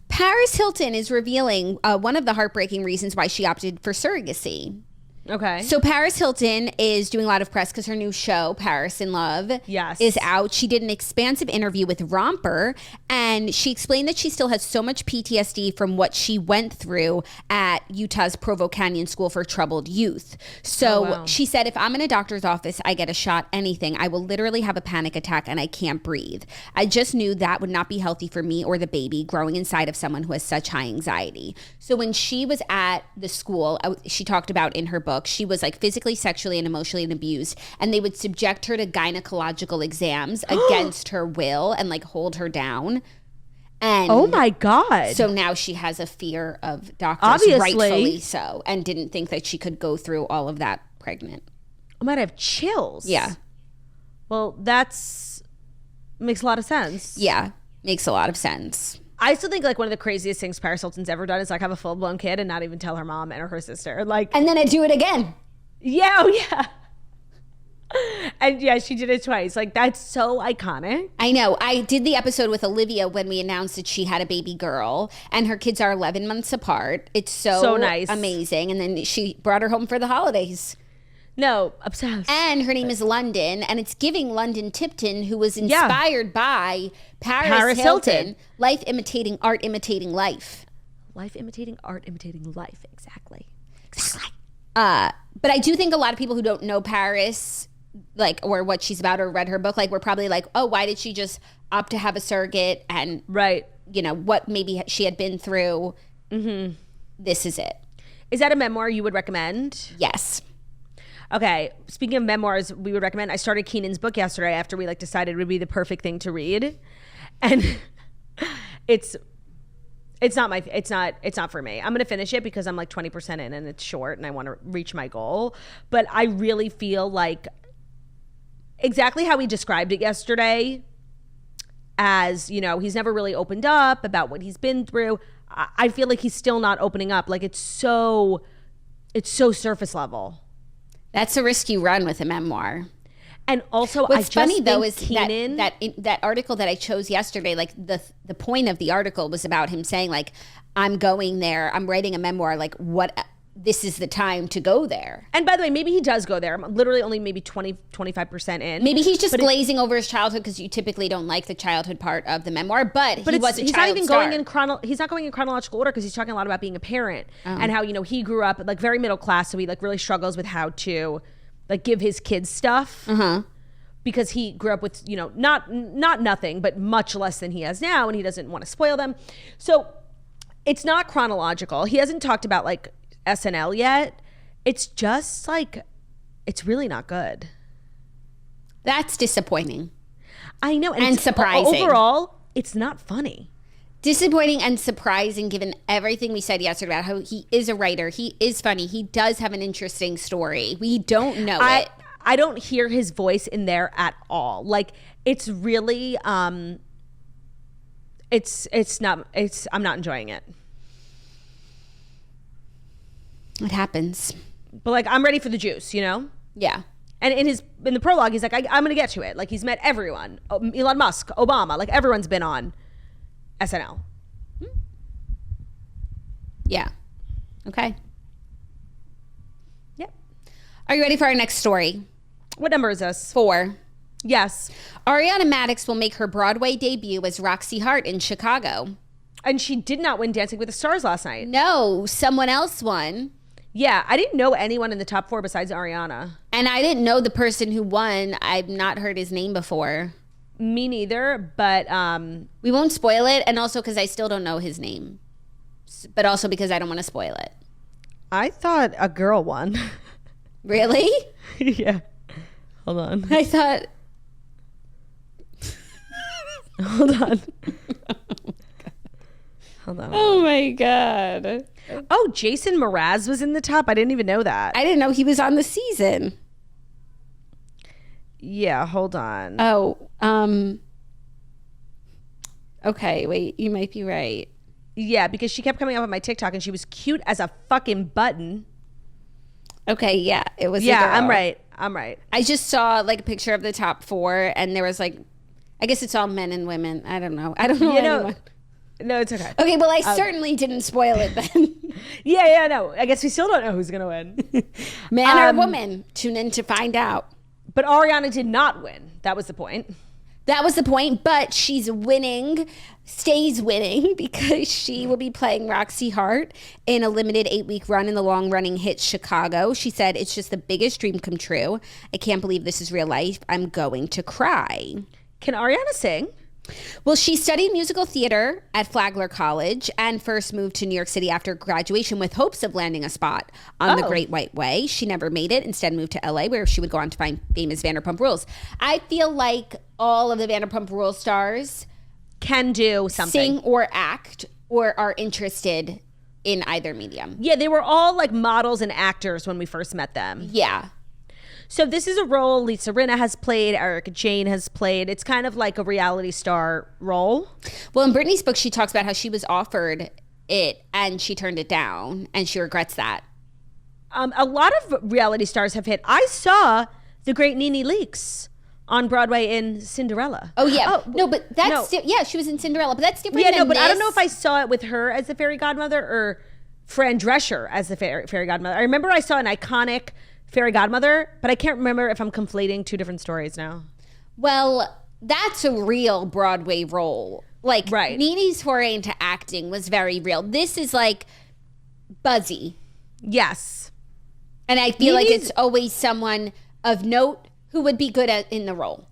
Paris Hilton is revealing one of the heartbreaking reasons why she opted for surrogacy. Okay. So Paris Hilton is doing a lot of press because her new show, Paris in Love, is out. She did an expansive interview with Romper, and she explained that she still has so much PTSD from what she went through at Utah's Provo Canyon School for Troubled Youth. So she said, if I'm in a doctor's office, I get a shot, anything, I will literally have a panic attack and I can't breathe. I just knew that would not be healthy for me or the baby growing inside of someone who has such high anxiety. So when she was at the school, she talked about in her book, she was like physically, sexually, and emotionally abused, and they would subject her to gynecological exams against her will and like hold her down. And oh my God. So now she has a fear of doctors, obviously. Rightfully so, and didn't think that she could go through all of that pregnant. I might have chills. Yeah. Well, makes a lot of sense. Yeah, makes a lot of sense. I still think like one of the craziest things Paris Hilton's ever done is like have a full blown kid and not even tell her mom and or her sister. Like, and then I do it again. Yeah, oh yeah. And yeah, she did it twice. Like, that's so iconic. I know. I did the episode with Olivia when we announced that she had a baby girl, and her kids are 11 months apart. It's so nice, amazing. And then she brought her home for the holidays. No, obsessed. And her name is London, and it's giving London Tipton, who was inspired by Paris Hilton. Life imitating art, imitating life. Life imitating art, imitating life. Exactly. But I do think a lot of people who don't know Paris, like, or what she's about or read her book, like, were probably like, oh, why did she just opt to have a surrogate? And, you know, what maybe she had been through. Mm-hmm. This is it. Is that a memoir you would recommend? Yes. Okay, speaking of memoirs, we would recommend. I started Keenan's book yesterday after we like decided it would be the perfect thing to read, and it's not for me. I'm gonna finish it because I'm like 20% in and it's short and I want to reach my goal. But I really feel like exactly how we described it yesterday, as you know, he's never really opened up about what he's been through. I feel like he's still not opening up. Like it's so surface level. That's a risk you run with a memoir. And also, what's funny though is Keenan, that article that I chose yesterday, like the point of the article was about him saying like, I'm going there, I'm writing a memoir, like this is the time to go there. And by the way, maybe he does go there. I'm literally only maybe 25% in. Maybe he's just glazing over his childhood because you typically don't like the childhood part of the memoir, but he was a he's child not even star. he's not going in chronological order because he's talking a lot about being a parent and how, you know, he grew up like very middle class, so he like really struggles with how to like give his kids stuff. Because he grew up with, you know, not nothing, but much less than he has now, and he doesn't want to spoil them. So it's not chronological. He hasn't talked about like SNL yet. It's just like, it's really not good. That's disappointing. I know. And surprising. Overall, it's not funny. Disappointing and surprising given everything we said yesterday about how he is a writer. He is funny. He does have an interesting story. We don't know it. I don't hear his voice in there at all. Like it's really I'm not enjoying it. It happens. But like I'm ready for the juice, you know? Yeah. And in the prologue he's like I'm going to get to it. Like he's met everyone. Elon Musk, Obama, like everyone's been on SNL. Yeah. Okay. Yep. Are you ready for our next story? What number is this? 4. Yes. Ariana Madix will make her Broadway debut as Roxie Hart in Chicago. And she did not win Dancing with the Stars last night. No, someone else won. Yeah, I didn't know anyone in the top 4 besides Ariana. And I didn't know the person who won. I've not heard his name before. Me neither, but we won't spoil it, and also because I still don't know his name. But also because I don't want to spoil it. I thought a girl won. Really? Yeah. Hold on. I thought... Hold on. Hold on. Oh my God. Oh, Jason Mraz was in the top? I didn't even know that. I didn't know he was on the season. Yeah, hold on. Oh, okay, wait, you might be right. Yeah, because she kept coming up on my TikTok and she was cute as a fucking button. Okay, yeah, it was. Yeah, I'm right. I just saw like a picture of the top 4, and there was like, I guess it's all men and women. I don't know. You know, no, it's okay. Okay, well, I certainly didn't spoil it then. Yeah, no. I guess we still don't know who's going to win. Man or woman? Tune in to find out. But Ariana did not win. That was the point. That was the point, but she's winning, stays winning, because she will be playing Roxie Hart in a limited 8-week run in the long-running hit Chicago. She said, it's just the biggest dream come true. I can't believe this is real life. I'm going to cry. Can Ariana sing? Well, she studied musical theater at Flagler College and first moved to New York City after graduation with hopes of landing a spot on The Great White Way. She never made it, instead moved to LA, where she would go on to find famous Vanderpump Rules. I feel like all of the Vanderpump Rules stars can do something. Sing or act or are interested in either medium. Yeah, they were all like models and actors when we first met them. Yeah. So this is a role Lisa Rinna has played, Erica Jane has played. It's kind of like a reality star role. Well, in Brittany's book, she talks about how she was offered it and she turned it down and she regrets that. A lot of reality stars have hit. I saw the great Nene Leakes on Broadway in Cinderella. Oh, yeah. No, but that's... No. Yeah, she was in Cinderella, but that's different than but this. I don't know if I saw it with her as the fairy godmother or Fran Drescher as the fairy godmother. I remember I saw an iconic fairy godmother, but I can't remember if I'm conflating two different stories now. Well, that's a real Broadway role. Like, right. Nene's foray into acting was very real. This is like buzzy. Yes. And I feel like it's always someone of note who would be good in the role.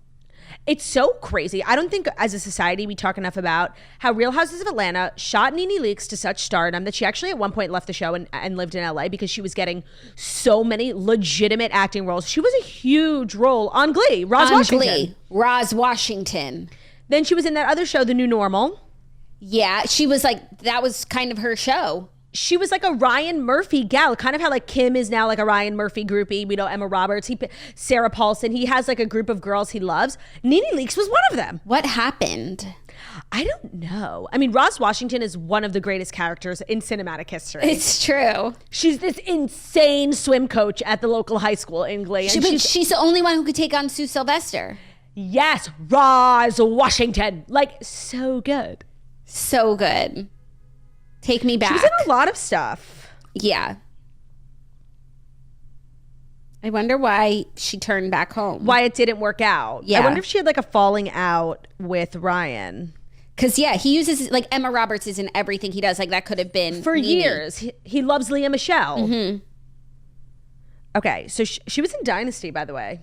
It's so crazy. I don't think as a society we talk enough about how Real Houses of Atlanta shot Nene Leakes to such stardom that she actually at one point left the show and lived in LA because she was getting so many legitimate acting roles. She was a huge role on Glee. Roz Washington. Then she was in that other show, The New Normal. Yeah, she was like, that was kind of her show. She was like a Ryan Murphy gal, kind of how like Kim is now like a Ryan Murphy groupie. We know Emma Roberts, Sarah Paulson. He has like a group of girls he loves. Nene Leakes was one of them. What happened? I don't know. I mean, Roz Washington is one of the greatest characters in cinematic history. It's true. She's this insane swim coach at the local high school in Glee. She's the only one who could take on Sue Sylvester. Yes, Roz Washington. Like, so good. So good. Take me back. She was in a lot of stuff. Yeah. I wonder why she turned back home. Why it didn't work out. Yeah. I wonder if she had like a falling out with Ryan. Because, yeah, he uses, like, Emma Roberts is in everything he does. Like, that could have been for Nene. Years. He loves Leah Michelle. Mm-hmm. Okay, so she was in Dynasty, by the way.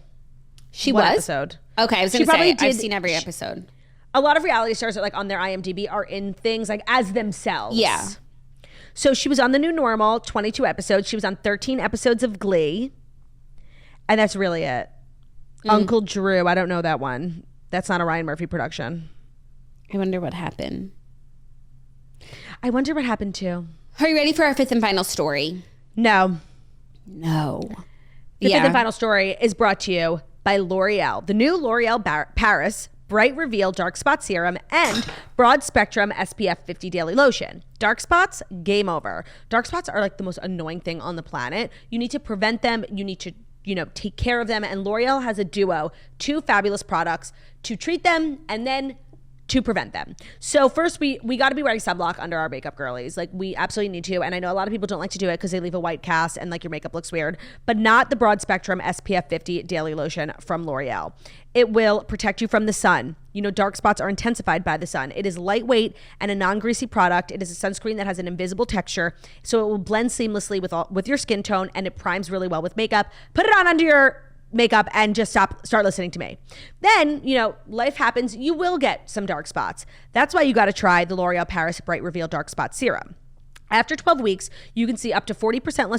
She One was? episode. Okay, I was going to say, I've seen every episode. A lot of reality stars that like on their IMDb are in things like as themselves. Yeah. So she was on The New Normal, 22 episodes. She was on 13 episodes of Glee. And that's really it. Uncle Drew, I don't know that one. That's not a Ryan Murphy production. I wonder what happened. I wonder what happened too. Are you ready for our fifth and final story? No. The fifth and final story is brought to you by L'Oreal. The new L'Oreal Paris Bright Reveal Dark Spot Serum and Broad Spectrum SPF 50 Daily Lotion. Dark spots, game over. Dark spots are like the most annoying thing on the planet. You need to prevent them. You need to, take care of them. And L'Oreal has a duo, 2 fabulous products to treat them and then to prevent them. So first, we got to be wearing sunblock under our makeup, girlies. Like, we absolutely need to. And I know a lot of people don't like to do it because they leave a white cast and like your makeup looks weird, but not the Broad Spectrum SPF 50 Daily Lotion from L'Oreal. It will protect you from the sun. Dark spots are intensified by the sun. It is lightweight and a non-greasy product. It is a sunscreen that has an invisible texture, so it will blend seamlessly with your skin tone, and it primes really well with makeup. Put it on under your makeup and just start listening to me. Then, life happens. You will get some dark spots. That's why you got to try the L'Oreal Paris Bright Reveal Dark Spot Serum. After 12 weeks, you can see up to 40%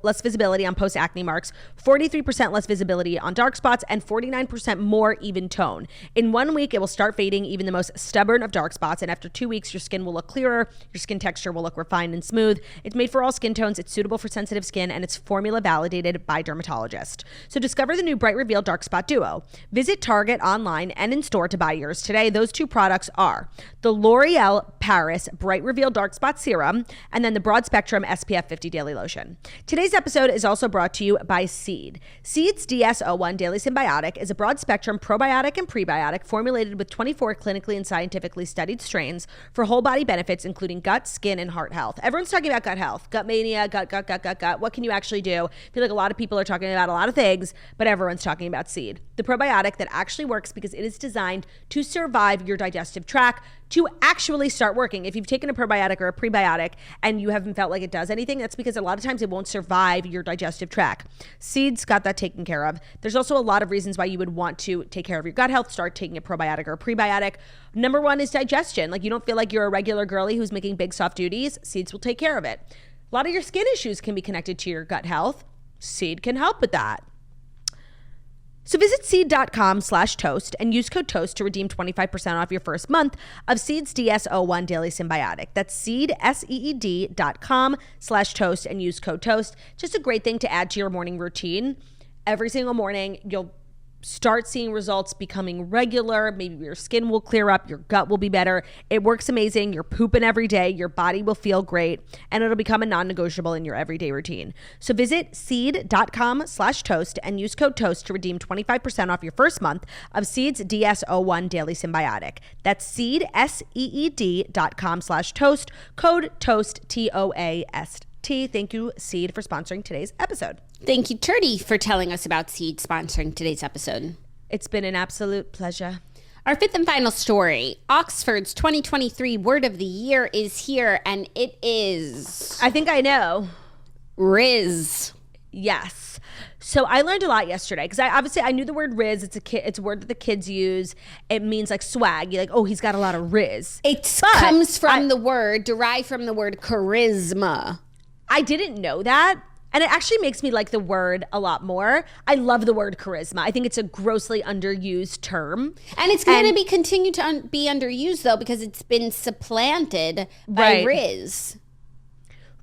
less visibility on post-acne marks, 43% less visibility on dark spots, and 49% more even tone. In 1 week, it will start fading even the most stubborn of dark spots, and after 2 weeks, your skin will look clearer, your skin texture will look refined and smooth. It's made for all skin tones, it's suitable for sensitive skin, and it's formula validated by dermatologists. So discover the new Bright Reveal Dark Spot Duo. Visit Target online and in store to buy yours today. Those 2 products are the L'Oreal Paris Bright Reveal Dark Spot Serum and then the broad spectrum SPF 50 daily lotion. Today's episode is also brought to you by Seed. Seed's DS-01 Daily Symbiotic is a broad spectrum probiotic and prebiotic formulated with 24 clinically and scientifically studied strains for whole body benefits, including gut, skin, and heart health. Everyone's talking about gut health, gut mania, gut. What can you actually do? I feel like a lot of people are talking about a lot of things, but everyone's talking about Seed, the probiotic that actually works because it is designed to survive your digestive tract, to actually start working. If you've taken a probiotic or a prebiotic and you haven't felt like it does anything, that's because a lot of times it won't survive your digestive tract. Seed's got that taken care of. There's also a lot of reasons why you would want to take care of your gut health, start taking a probiotic or a prebiotic. Number one is digestion. Like, you don't feel like you're a regular girly who's making big soft duties. Seeds will take care of it. A lot of your skin issues can be connected to your gut health. Seed can help with that. So visit seed.com/toast and use code TOAST to redeem 25% off your first month of Seed's DS-01 Daily Symbiotic. That's seed.com/toast and use code TOAST. Just a great thing to add to your morning routine. Every single morning, you'll start seeing results becoming regular. Maybe your skin will clear up, your gut will be better. It works amazing. You're pooping every day. Your body will feel great, and it'll become a non-negotiable in your everyday routine. So visit seed.com/toast and use code TOAST to redeem 25% off your first month of Seed's DS-01 Daily Symbiotic. That's seed.com/toast, code TOAST, TOAST. Thank you, Seed, for sponsoring today's episode. Thank you, Turdy, for telling us about Seed sponsoring today's episode. It's been an absolute pleasure. Our fifth and final story. Oxford's 2023 Word of the Year is here, and it is... I think I know. Rizz. Yes. So I learned a lot yesterday because I knew the word Rizz. It's a word that the kids use. It means like swag. You're like, oh, he's got a lot of Rizz. It comes from derived from the word charisma. I didn't know that. And it actually makes me like the word a lot more. I love the word charisma. I think it's a grossly underused term. And it's going to be continue to be underused, though, because it's been supplanted by Rizz.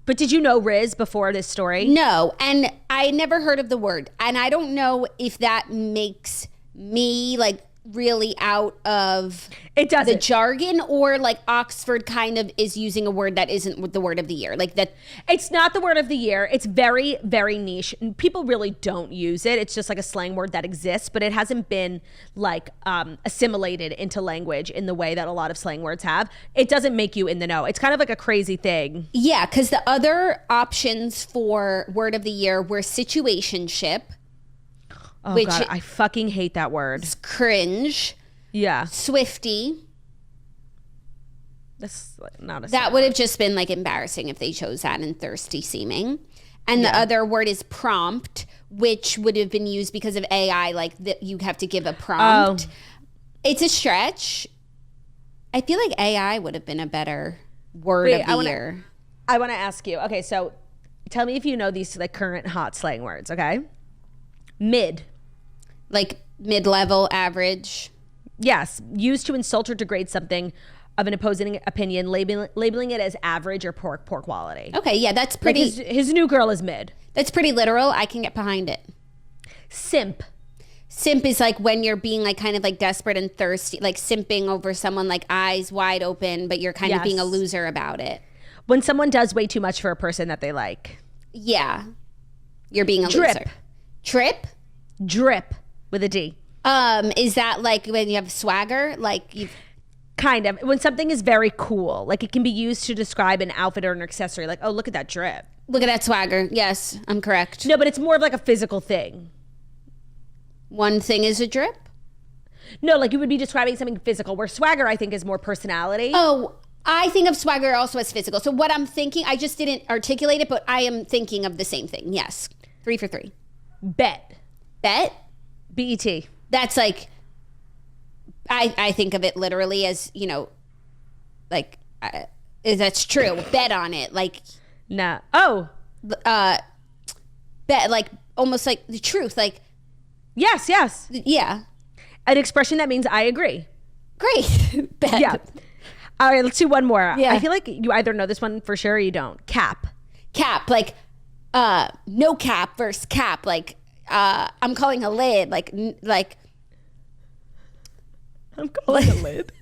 But did you know Rizz before this story? No. And I never heard of the word. And I don't know if that makes me like really out of the jargon, or like Oxford kind of is using a word that isn't the word of the year. Like that, it's not the word of the year. It's very, very niche. And people really don't use it. It's just like a slang word that exists, but it hasn't been like assimilated into language in the way that a lot of slang words have. It doesn't make you in the know. It's kind of like a crazy thing. Yeah, because the other options for word of the year were situationship. Oh, God, I fucking hate that word. It's cringe. Yeah. Swifty. That's not a That would have just been like embarrassing if they chose that, and thirsty seeming. And the other word is prompt, which would have been used because of AI, like you have to give a prompt. Oh. It's a stretch. I feel like AI would have been a better word of the year. I want to ask you. Okay, so tell me if you know these like current hot slang words, okay? Mid. Like mid-level, average. Yes. Used to insult or degrade something of an opposing opinion, labeling it as average or poor quality. Okay, yeah, that's pretty... Like his new girl is mid. That's pretty literal. I can get behind it. Simp. Simp is like when you're being like kind of like desperate and thirsty, like simping over someone, like eyes wide open, but you're kind of being a loser about it. When someone does way too much for a person that they like. Yeah. You're being a Drip. loser. Trip? Drip with a D. Is that like when you have swagger? Like you kind of. When something is very cool. Like it can be used to describe an outfit or an accessory. Like, oh, look at that drip. Look at that swagger. Yes, I'm correct. No, but it's more of like a physical thing. One thing is a drip? No, like you would be describing something physical, where swagger, I think, is more personality. Oh, I think of swagger also as physical. So what I'm thinking, I just didn't articulate it, but I am thinking of the same thing. Yes. 3 for 3. Bet. Bet? B-E-T. That's like, I think of it literally as, you know, like, that's true. Bet on it. Like. No. Oh. Bet, like, almost like the truth. Like. Yes, yes. Yeah. An expression that means I agree. Great. Bet. Yeah. All right, let's do one more. Yeah. I feel like you either know this one for sure or you don't. Cap. Cap. Like, no cap versus cap. Like, I'm calling a lid. Like. I'm calling a lid.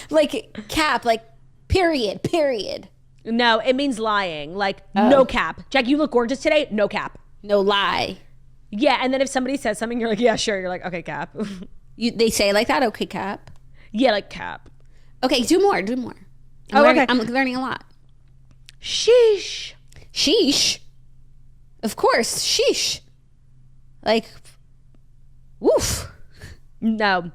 Like cap. Like period. No, it means lying. Like, no cap. Jack, you look gorgeous today. No cap. No lie. Yeah, and then if somebody says something, you're like, yeah, sure. You're like, okay, cap. They say it like that? Okay, cap. Yeah, like cap. Okay, do more. Okay. I'm learning a lot. Sheesh. Sheesh? Of course, sheesh. Like, woof. No,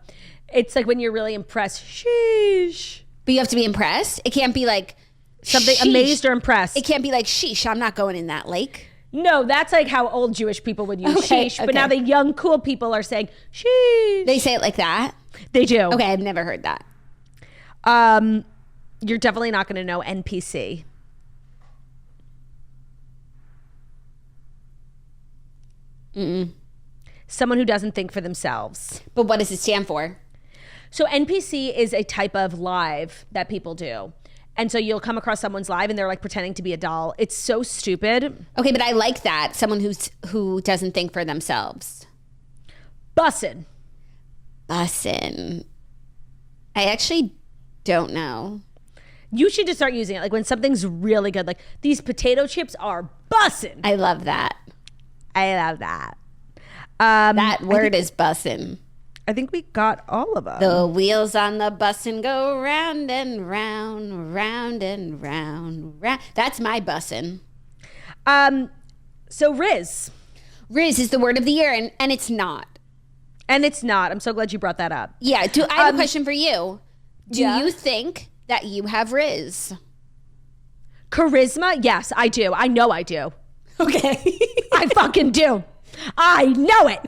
it's like when you're really impressed. Sheesh. But you have to be impressed? It can't be like... Something sheesh. Amazed or impressed. It can't be like, sheesh, I'm not going in that lake. No, that's like how old Jewish people would use sheesh. But now the young, cool people are saying sheesh. They say it like that? They do. Okay, I've never heard that. You're definitely not going to know NPC. Someone who doesn't think for themselves. But what does it stand for? So NPC is a type of live that people do. And so you'll come across someone's live and they're like pretending to be a doll. It's so stupid. Okay, but I like that. Someone who doesn't think for themselves. Bussin. Bussin. I actually don't know. You should just start using it. Like when something's really good. Like these potato chips are bussin'. I love that. I love that. That word is bussin'. I think we got all of them. The wheels on the bussin' go round and round, round and round, round. That's my bussin'. So Rizz. Rizz is the word of the year, and it's not. And it's not. I'm so glad you brought that up. Yeah. I have a question for you. Do Yeah. you think that you have Rizz? Charisma? Yes, I do. I know I do. Okay. I fucking do. I know it.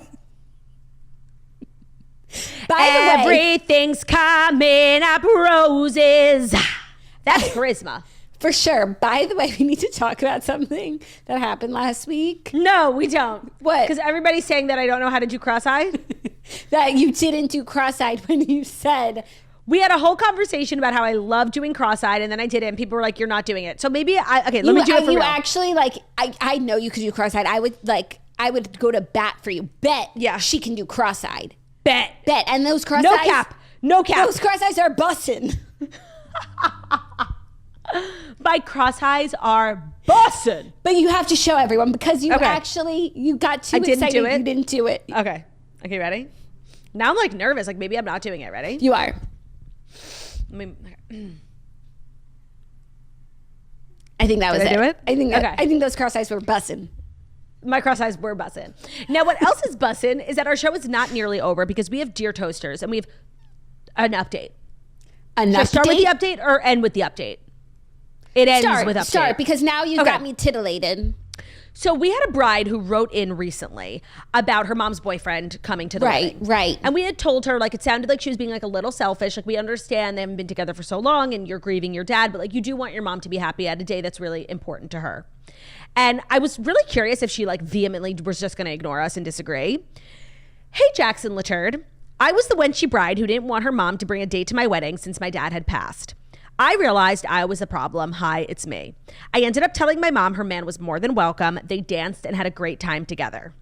By the way, Everything's coming up roses. That's charisma. for sure. By the way, we need to talk about something that happened last week. No, we don't. What? Because everybody's saying that I don't know how to do cross-eyed. That you didn't do cross-eyed when you said... We had a whole conversation about how I love doing cross-eyed, and then I did it, and people were like, "You're not doing it." So maybe let me do it for you real. Actually, like, I know you could do cross-eyed. I would go to bat for you. Bet. Yeah. She can do cross-eyed. Bet. And those cross-eyes. No cap. Those cross-eyes are bussin'. My cross-eyes are bussin'. But you have to show everyone because you Okay. you got too didn't excited. do it? You didn't do it. Okay, ready? Now I'm like nervous. Like maybe I'm not doing it. Ready? You are. I think that was Did I do it? I think those cross-eyes were bussin'. My cross-eyes were bussin'. Now, what else is bussin' is that our show is not nearly over because we have Dear Toasters and we have an update. Should I start with the update or end with the update? It ends with update. Start, because now you've got me titillated. So we had a bride who wrote in recently about her mom's boyfriend coming to the wedding. Right. And we had told her, like, it sounded like she was being like a little selfish. Like, we understand they haven't been together for so long and you're grieving your dad, but like you do want your mom to be happy at a day that's really important to her. And I was really curious if she like vehemently was just going to ignore us and disagree. Hey, Jackson Laturd. I was the wenchey bride who didn't want her mom to bring a date to my wedding since my dad had passed. I realized I was the problem. Hi, it's me. I ended up telling my mom her man was more than welcome. They danced and had a great time together.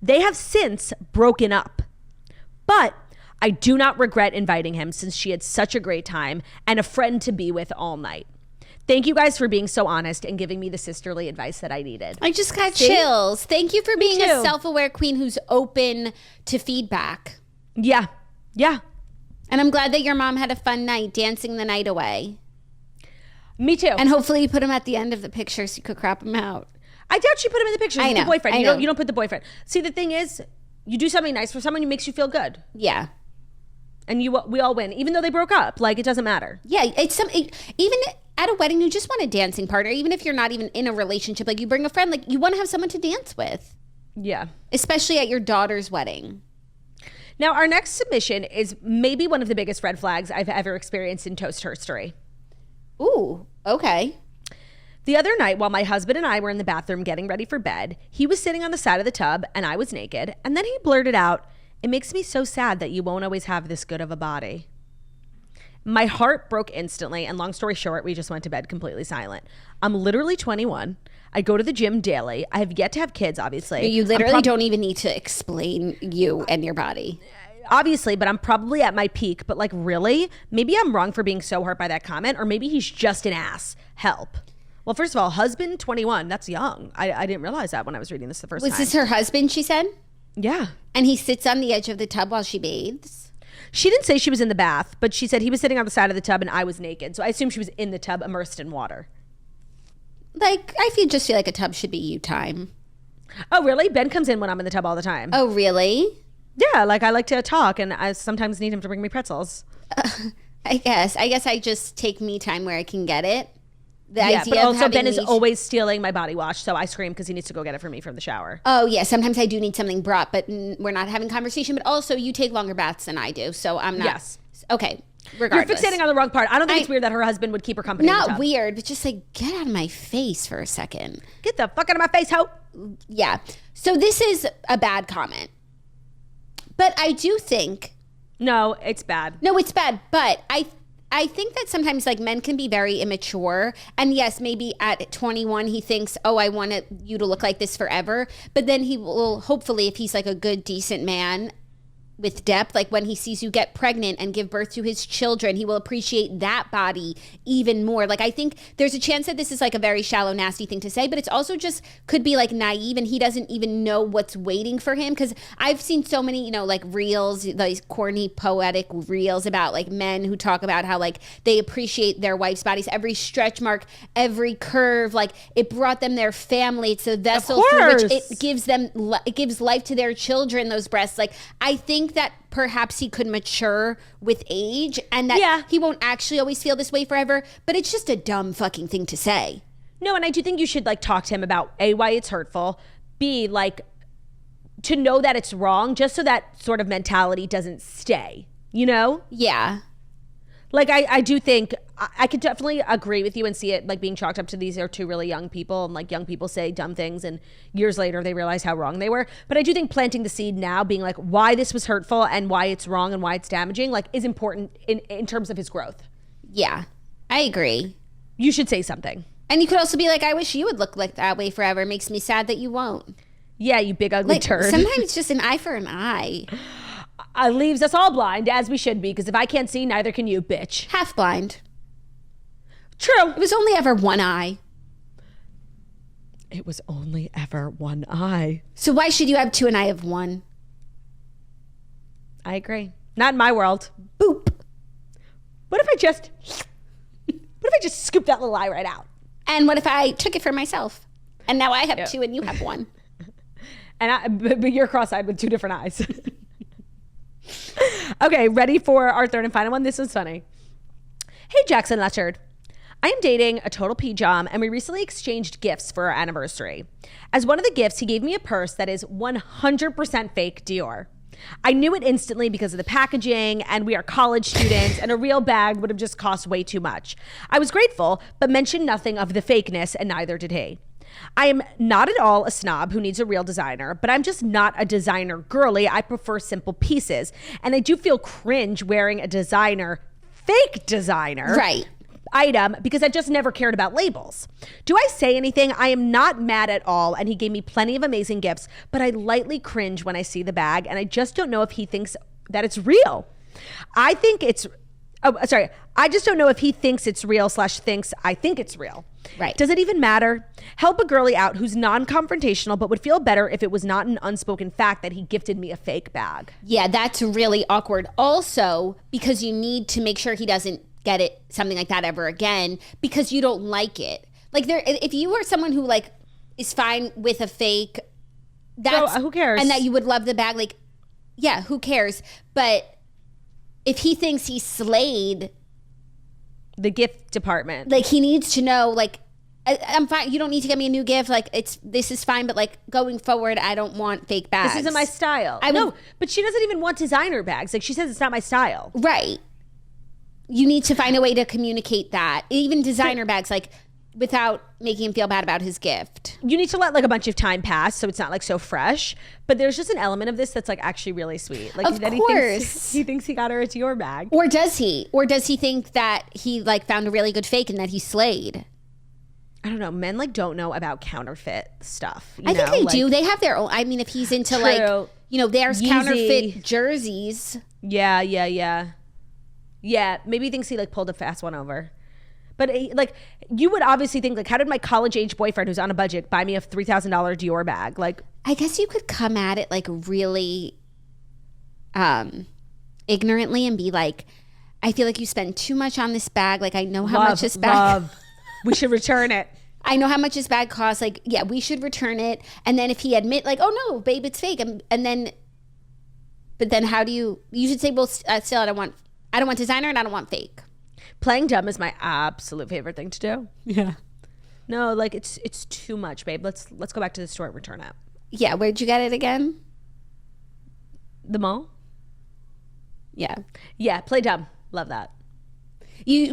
They have since broken up. But I do not regret inviting him since she had such a great time and a friend to be with all night. Thank you guys for being so honest and giving me the sisterly advice that I needed. I just got chills. Thank you for being too. a self-aware queen who's open to feedback. Yeah. And I'm glad that your mom had a fun night dancing the night away. Me too. And hopefully you put him at the end of the picture so you could crop him out. I doubt she put him in the picture. I He's know, the boyfriend. I You know. don't put the boyfriend. See, the thing is, you do something nice for someone who makes you feel good. Yeah. And we all win. Even though they broke up. Like, it doesn't matter. Yeah, even at a wedding, you just want a dancing partner. Even if you're not even in a relationship, like you bring a friend, like you want to have someone to dance with. Yeah. Especially at your daughter's wedding. Now, our next submission is maybe one of the biggest red flags I've ever experienced in toast history. Ooh, okay. The other night, while my husband and I were in the bathroom getting ready for bed, he was sitting on the side of the tub and I was naked. And then he blurted out, "It makes me so sad that you won't always have this good of a body." My heart broke instantly. And long story short, we just went to bed completely silent. I'm literally 21. I go to the gym daily. I have yet to have kids, obviously. You literally don't even need to explain you and your body. obviously, but I'm probably at my peak. But like, really? Maybe I'm wrong for being so hurt by that comment, or maybe he's just an ass. Help. Well, first of all, husband, 21. That's young. I didn't realize that when I was reading this the first time. Was this her husband, she said? Yeah. And he sits on the edge of the tub while she bathes? She didn't say she was in the bath, but she said he was sitting on the side of the tub and I was naked. So I assume she was in the tub, immersed in water. Like, just feel like a tub should be you time. Oh, really? Ben comes in when I'm in the tub all the time. Oh, really? Yeah, like I like to talk and I sometimes need him to bring me pretzels. I guess I just take me time where I can get it. But also Ben is always stealing my body wash, so I scream because he needs to go get it for me from the shower. Oh, yeah. Sometimes I do need something brought, but we're not having conversation. But also, you take longer baths than I do, so I'm not. Yes. Okay. Regardless. You're fixating on the wrong part. I don't think it's weird that her husband would keep her company. Not weird, but just like, get out of my face for a second. Get the fuck out of my face, ho. Yeah. So this is a bad comment. But I do think. No, it's bad. No, it's bad. But I think that sometimes like men can be very immature, and yes, maybe at 21 he thinks, oh, I want you to look like this forever, but then he will hopefully, if he's like a good decent man with depth, like when he sees you get pregnant and give birth to his children, he will appreciate that body even more. Like I think there's a chance that this is like a very shallow, nasty thing to say, but it's also just could be like naive and he doesn't even know what's waiting for him. Because I've seen so many, like reels, these corny poetic reels about like men who talk about how like they appreciate their wife's bodies, every stretch mark, every curve, like it brought them their family. It's a vessel through which it gives life to their children, those breasts. Like I think that perhaps he could mature with age and that he won't actually always feel this way forever, but it's just a dumb fucking thing to say. No, and I do think you should like talk to him about A, why it's hurtful, B, like to know that it's wrong, just so that sort of mentality doesn't stay, Yeah. Like I do think I could definitely agree with you and see it like being chalked up to these are two really young people, and like young people say dumb things and years later they realize how wrong they were. But I do think planting the seed now, being like why this was hurtful and why it's wrong and why it's damaging, like is important in terms of his growth. Yeah, I agree. You should say something. And you could also be like, I wish you would look like that way forever. It makes me sad that you won't. Yeah, you big ugly turd. Sometimes it's just an eye for an eye. Leaves us all blind, as we should be, because if I can't see, neither can you, bitch. Half blind. True. It was only ever one eye. It was only ever one eye. So why should you have two and I have one? I agree. Not in my world. Boop. What if I just scooped that little eye right out? And what if I took it for myself? And now I have two and you have one. But you're cross-eyed with two different eyes. Okay, ready for our third and final one? This was funny. Hey, Jackson Lechard. I am dating a total P-Jom, and we recently exchanged gifts for our anniversary. As one of the gifts, he gave me a purse that is 100% fake Dior. I knew it instantly because of the packaging, and we are college students, and a real bag would have just cost way too much. I was grateful, but mentioned nothing of the fakeness, and neither did he. I am not at all a snob who needs a real designer, but I'm just not a designer girly. I prefer simple pieces. And I do feel cringe wearing a fake designer item because I just never cared about labels. Do I say anything? I am not mad at all, and he gave me plenty of amazing gifts, but I lightly cringe when I see the bag, and I just don't know if he thinks that it's real. I just don't know if he thinks it's real / thinks I think it's real. Right. Does it even matter? Help a girly out who's non-confrontational but would feel better if it was not an unspoken fact that he gifted me a fake bag. Yeah, that's really awkward. Also, because you need to make sure he doesn't get something like that ever again because you don't like it. Like if you were someone who like is fine with a fake, that's who cares? And that you would love the bag, like, yeah, who cares? But if he thinks he's slayed the gift department, like he needs to know, like, I'm fine. You don't need to get me a new gift. Like this is fine. But like going forward, I don't want fake bags. This isn't my style. No, but she doesn't even want designer bags. Like she says, it's not my style. Right. You need to find a way to communicate that. Even designer bags, like without making him feel bad about his gift. You need to let like a bunch of time pass so it's not like so fresh. But there's just an element of this that's like actually really sweet. Like of course. He thinks he got her a Dior bag. Or does he? Or does he think that he like found a really good fake and that he slayed? I don't know. Men like don't know about counterfeit stuff. I think they do. They have their own. I mean, if he's into True. like, you know, there's Yeezy. counterfeit jerseys. Yeah. Maybe he thinks he like pulled a fast one over. But like, you would obviously think like, how did my college age boyfriend who's on a budget buy me a $3,000 Dior bag? Like, I guess you could come at it like really ignorantly and be like, I feel like you spend too much on this bag. Like, I know how much this bag. We should return it. I know how much this bag costs. Like, yeah, we should return it. And then if he admit like, oh no, babe, it's fake. And then, but then how do you should say, well, still, I don't want designer and I don't want fake. Playing dumb is my absolute favorite thing to do. Yeah. No, like it's too much, babe. Let's go back to the store and return it. Yeah. Where'd you get it again? The mall? Yeah. Yeah. Play dumb. Love that.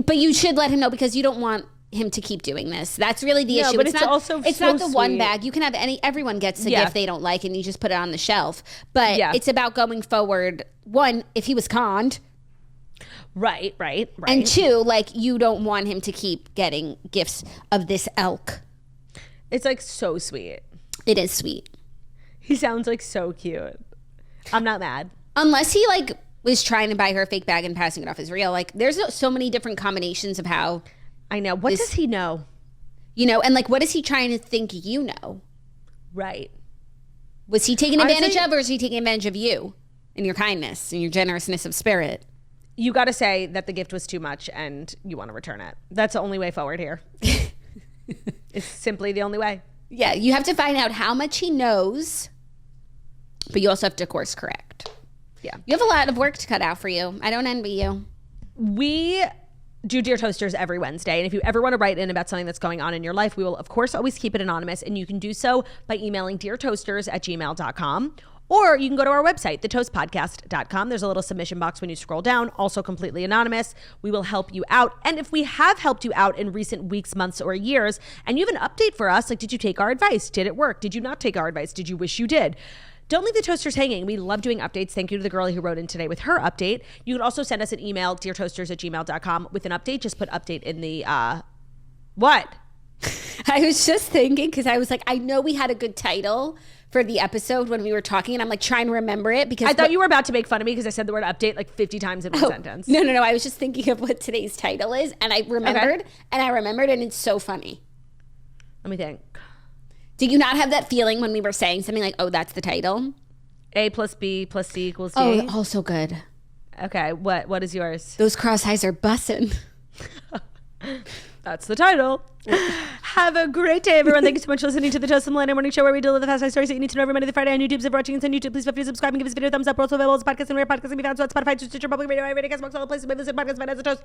But you should let him know because you don't want him to keep doing this. That's really the issue. But it's also it's so not the one sweet. bag. You can have everyone gets a gift they don't like and you just put it on the shelf. But it's about going forward. One, if he was conned. Right. And two, like you don't want him to keep getting gifts of this elk. It's like so sweet. It is sweet. He sounds like so cute. I'm not mad. Unless he like was trying to buy her a fake bag and passing it off as real. Like there's so many different combinations of how. I know. What does he know? You know, and like what is he trying to think you know? Right. Was he taking advantage of, or is he taking advantage of you and your kindness and your generousness of spirit? You got to say that the gift was too much and you want to return it. That's the only way forward here. It's simply the only way. Yeah, you have to find out how much he knows, but you also have to course correct. Yeah. You have a lot of work to cut out for you. I don't envy you. We do Dear Toasters every Wednesday. And if you ever want to write in about something that's going on in your life, we will, of course, always keep it anonymous. And you can do so by emailing deartoasters@gmail.com. Or you can go to our website, thetoastpodcast.com. There's a little submission box when you scroll down, also completely anonymous. We will help you out. And if we have helped you out in recent weeks, months, or years, and you have an update for us, like did you take our advice? Did it work? Did you not take our advice? Did you wish you did? Don't leave the toasters hanging. We love doing updates. Thank you to the girl who wrote in today with her update. You can also send us an email, deartoasters@gmail.com, with an update. Just put update in the, what? I was just thinking, because I was like, I know we had a good title for the episode when we were talking, and I'm like trying to remember it because I thought you were about to make fun of me because I said the word update like 50 times in one sentence. No. I was just thinking of what today's title is, and I remembered, and it's so funny. Let me think. Did you not have that feeling when we were saying something like, oh, that's the title? A plus B plus C equals D. Oh, also good. Okay, what is yours? Those cross eyes are bussin'. That's the title. Have a great day, everyone. Thank you so much for listening to the Toast and Millennial Morning Show, where we deliver the fast stories that you need to know every Monday through Friday on YouTube. So if you're watching us on YouTube, please feel free to subscribe and give this video a thumbs up. We're also available as podcasts and where podcasts can be found. So at Spotify, Stitcher, Public Radio, iRadio, Castbox, all the places where listen to podcasts, find as a Toast.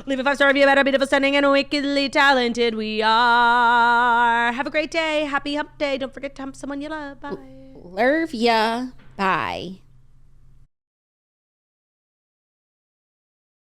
Leave a 5-star review about how beautiful, stunning, and wickedly talented we are. Have a great day. Happy hump day. Don't forget to hump someone you love. Bye. Love ya. Bye.